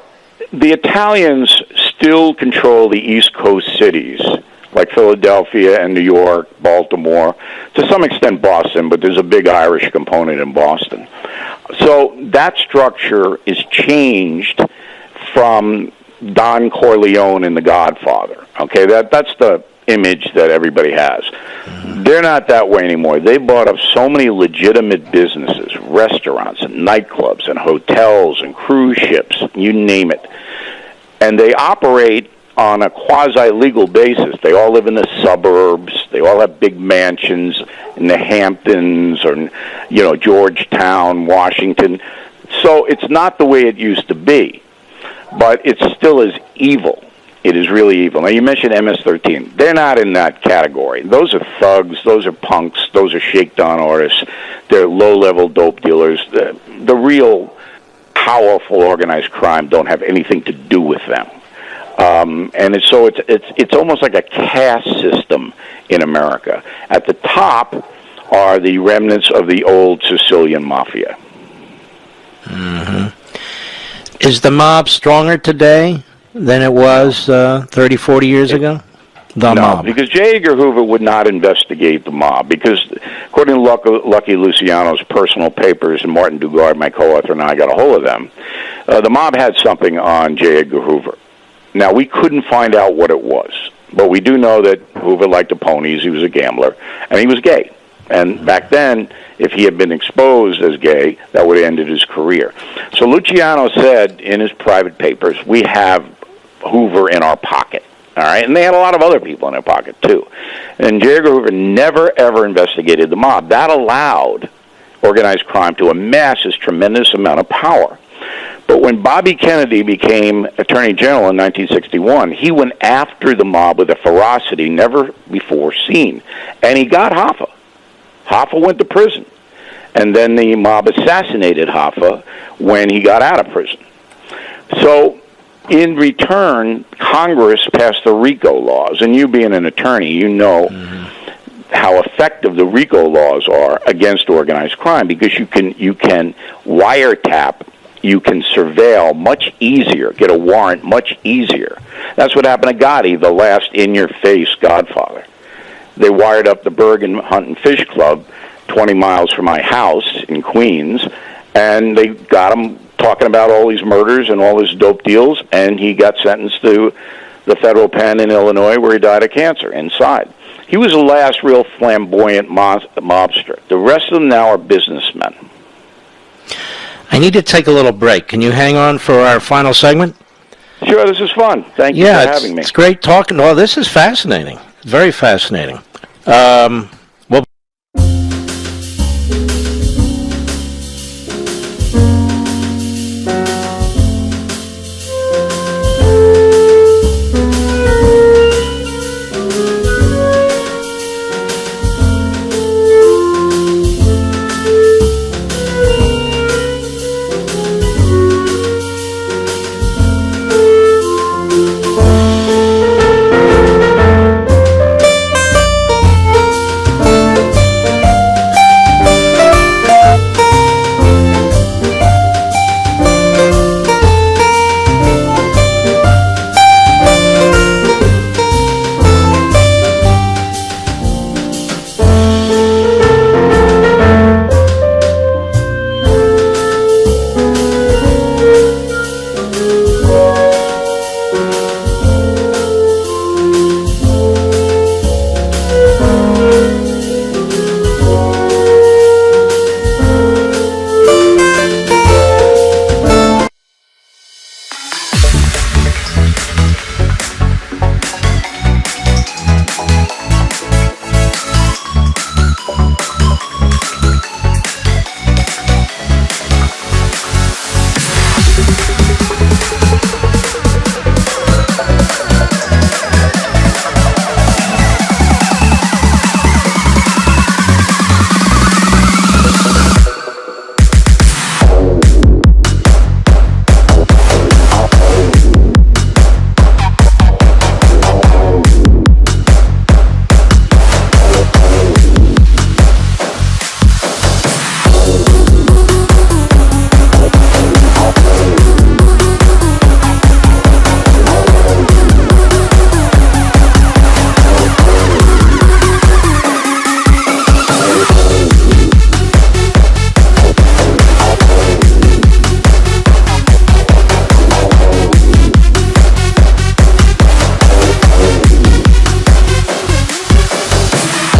the Italians still control the East Coast cities, like Philadelphia and New York, Baltimore, to some extent Boston, but there's a big Irish component in Boston. So that structure is changed from Don Corleone in The Godfather. Okay, that's the image that everybody has. They're not that way anymore. They bought up so many legitimate businesses, restaurants and nightclubs and hotels and cruise ships, you name it. And they operate on a quasi-legal basis. They all live in the suburbs. They all have big mansions in the Hamptons or, Georgetown, Washington. So it's not the way it used to be, but it still is evil. It is really evil. Now, you mentioned MS-13. They're not in that category. Those are thugs. Those are punks. Those are shakedown artists. They're low-level dope dealers. The real powerful organized crime don't have anything to do with them. And it's almost like a caste system in America. At the top are the remnants of the old Sicilian mafia. Mm-hmm. Is the mob stronger today than it was 30, 40 years ago? The mob. Because J. Edgar Hoover would not investigate the mob, because according to Lucky Luciano's personal papers, and Martin Dugard, my co-author, and I got a hold of them, the mob had something on J. Edgar Hoover. Now, we couldn't find out what it was, but we do know that Hoover liked the ponies, he was a gambler, and he was gay. And back then, if he had been exposed as gay, that would have ended his career. So Luciano said in his private papers, we have Hoover in our pocket. All right, and they had a lot of other people in their pocket, too. And J. Edgar Hoover never, ever investigated the mob. That allowed organized crime to amass this tremendous amount of power. But when Bobby Kennedy became Attorney General in 1961, he went after the mob with a ferocity never before seen. And he got Hoffa. Hoffa went to prison. And then the mob assassinated Hoffa when he got out of prison. So, in return, Congress passed the RICO laws, and you being an attorney, you know how effective the RICO laws are against organized crime, because you can wiretap, you can surveil much easier, get a warrant much easier. That's what happened to Gotti, the last in-your-face Godfather. They wired up the Bergen Hunt and Fish Club 20 miles from my house in Queens, and they got him talking about all these murders and all his dope deals, and he got sentenced to the federal pen in Illinois, where he died of cancer inside. He was the last real flamboyant mobster. The rest of them now are businessmen. I need to take a little break. Can you hang on for our final segment? Sure, this is fun. Thank you for having me. It's great talking. Well, this is fascinating. Very fascinating.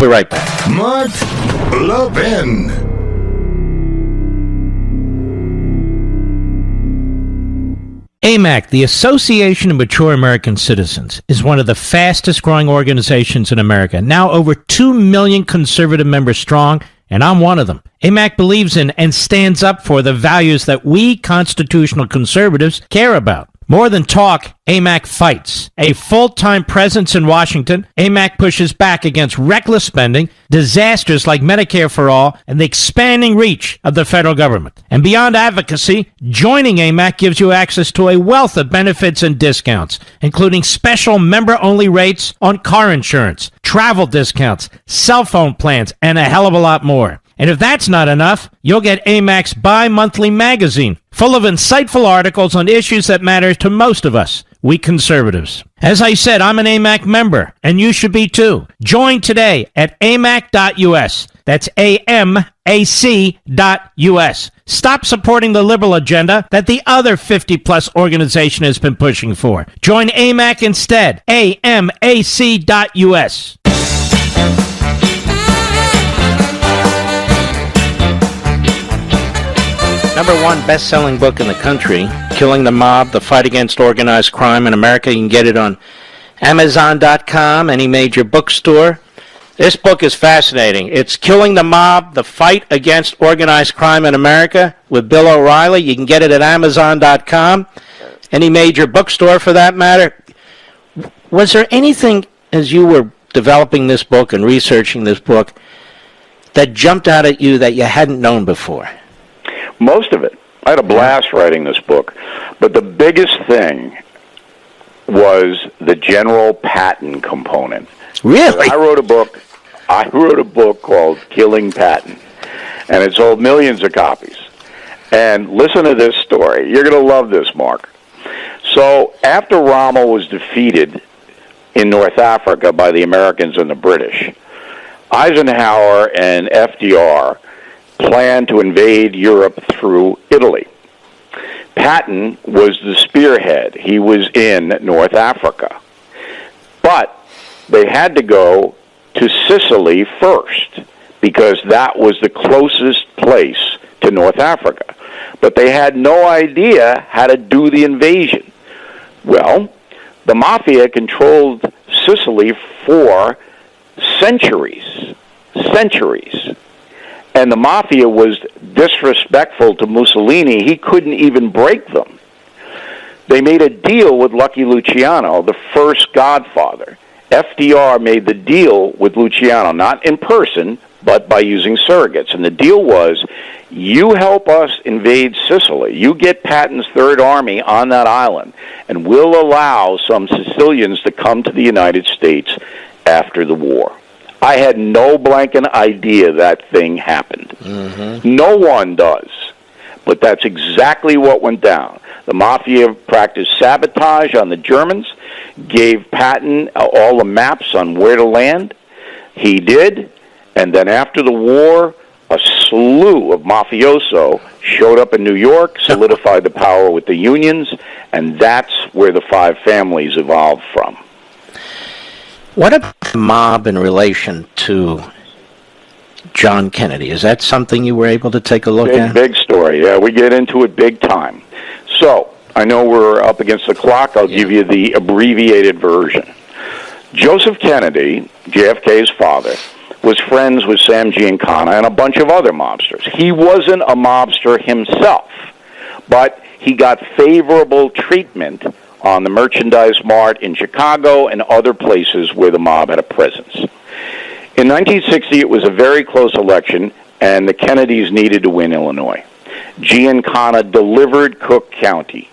We're right back. Mark Levin. AMAC, the Association of Mature American Citizens, is one of the fastest growing organizations in America, now over 2 million conservative members strong, and I'm one of them. AMAC believes in and stands up for the values that we constitutional conservatives care about. More than talk, AMAC fights. A full-time presence in Washington, AMAC pushes back against reckless spending, disasters like Medicare for All, and the expanding reach of the federal government. And beyond advocacy, joining AMAC gives you access to a wealth of benefits and discounts, including special member-only rates on car insurance, travel discounts, cell phone plans, and a hell of a lot more. And if that's not enough, you'll get AMAC's bi-monthly magazine, full of insightful articles on issues that matter to most of us, we conservatives. As I said, I'm an AMAC member, and you should be too. Join today at amac.us. That's AMAC.us. Stop supporting the liberal agenda that the other 50-plus organization has been pushing for. Join AMAC instead. AMAC.us. #1 best-selling book in the country, Killing the Mob, The Fight Against Organized Crime in America. You can get it on Amazon.com, any major bookstore. This book is fascinating. It's Killing the Mob, The Fight Against Organized Crime in America with Bill O'Reilly. You can get it at Amazon.com, any major bookstore for that matter. Was there anything, as you were developing this book and researching this book, that jumped out at you that you hadn't known before? Most of it. I had a blast writing this book. But the biggest thing was the general Patton component. Really? I wrote a book called Killing Patton, and it sold millions of copies. And listen to this story. You're going to love this, Mark. So after Rommel was defeated in North Africa by the Americans and the British, Eisenhower and FDR planned to invade Europe through Italy. Patton was the spearhead. He was in North Africa. But they had to go to Sicily first because that was the closest place to North Africa. But they had no idea how to do the invasion. Well, the Mafia controlled Sicily for centuries. And the Mafia was disrespectful to Mussolini. He couldn't even break them. They made a deal with Lucky Luciano, the first Godfather. FDR made the deal with Luciano, not in person, but by using surrogates. And the deal was, you help us invade Sicily. You get Patton's Third Army on that island, and we'll allow some Sicilians to come to the United States after the war. I had no blanking idea that thing happened. Mm-hmm. No one does. But that's exactly what went down. The Mafia practiced sabotage on the Germans, gave Patton all the maps on where to land. He did, and then after the war, a slew of mafioso showed up in New York, solidified the power with the unions, and that's where the five families evolved from. What about the mob in relation to John Kennedy? Is that something you were able to take a look at? Big story. Yeah, we get into it big time. So, I know we're up against the clock. I'll give you the abbreviated version. Joseph Kennedy, JFK's father, was friends with Sam Giancana and a bunch of other mobsters. He wasn't a mobster himself, but he got favorable treatment on the Merchandise Mart in Chicago and other places where the mob had a presence. In 1960, it was a very close election, and the Kennedys needed to win Illinois. Giancana delivered Cook County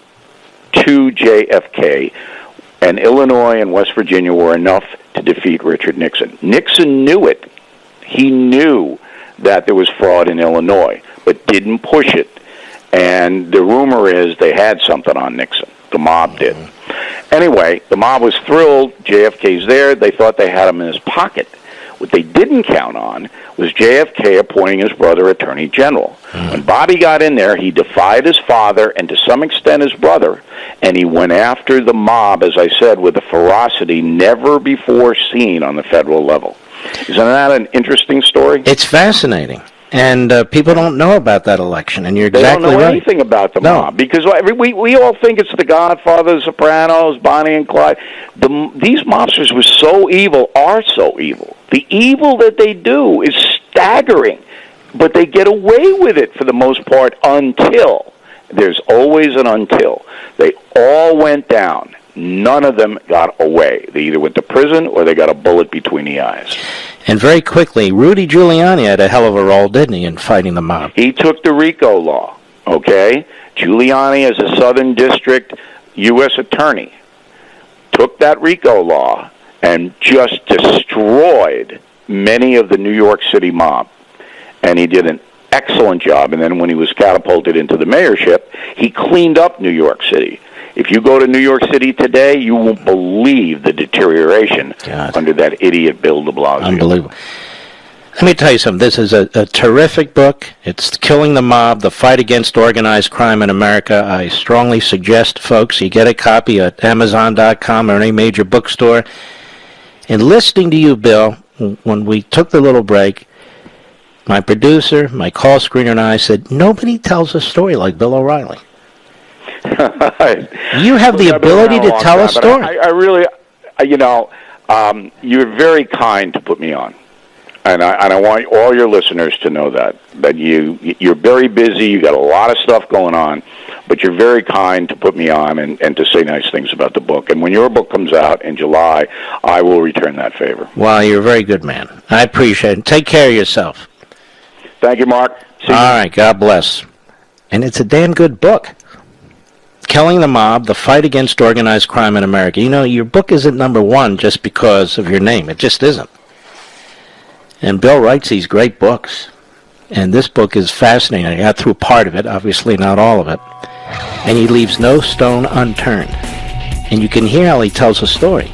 to JFK, and Illinois and West Virginia were enough to defeat Richard Nixon. Nixon knew it. He knew that there was fraud in Illinois, but didn't push it. And the rumor is they had something on Nixon. The mob did. Anyway, the mob was thrilled. JFK's there. They thought they had him in his pocket. What they didn't count on was JFK appointing his brother Attorney General. When Bobby got in there, he defied his father and to some extent his brother, and he went after the mob, as I said, with a ferocity never before seen on the federal level. Isn't that an interesting story? It's fascinating. And people don't know about that election, and you're exactly right. They don't know anything about the mob, because we all think it's the Godfather, the Sopranos, Bonnie and Clyde. These mobsters were so evil, are so evil. The evil that they do is staggering, but they get away with it for the most part until There's always an until. They all went down. None of them got away. They either went to prison or they got a bullet between the eyes. And very quickly, Rudy Giuliani had a hell of a role, didn't he, in fighting the mob? He took the RICO law, okay? Giuliani, as a Southern District U.S. attorney, took that RICO law and just destroyed many of the New York City mob. And he did an excellent job. And then when he was catapulted into the mayorship, he cleaned up New York City. If you go to New York City today, you won't believe the deterioration under that idiot Bill de Blasio. Unbelievable. Let me tell you something. This is a terrific book. It's Killing the Mob, The Fight Against Organized Crime in America. I strongly suggest, folks, you get a copy at Amazon.com or any major bookstore. And listening to you, Bill, when we took the little break, my producer, my call screener, and I said, nobody tells a story like Bill O'Reilly. You have the ability to tell a story. I really, you're very kind to put me on. And I want all your listeners to know that you're very busy, you got a lot of stuff going on, but you're very kind to put me on and to say nice things about the book. And when your book comes out in July, I will return that favor. Well, you're a very good man. I appreciate it. Take care of yourself. Thank you, Mark. All right, God bless. And it's a damn good book. Killing the Mob, The Fight Against Organized Crime in America. You know, your book isn't number one just because of your name. It just isn't. And Bill writes these great books. And this book is fascinating. I got through part of it, obviously not all of it. And he leaves no stone unturned. And you can hear how he tells a story.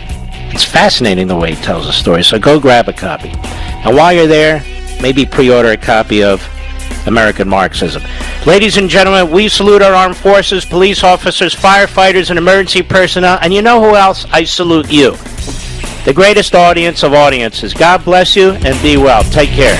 It's fascinating the way he tells a story. So go grab a copy. And while you're there, maybe pre-order a copy of American Marxism. Ladies and gentlemen, we salute our armed forces, police officers, firefighters, and emergency personnel. And you know who else? I salute you. The greatest audience of audiences. God bless you and be well. Take care.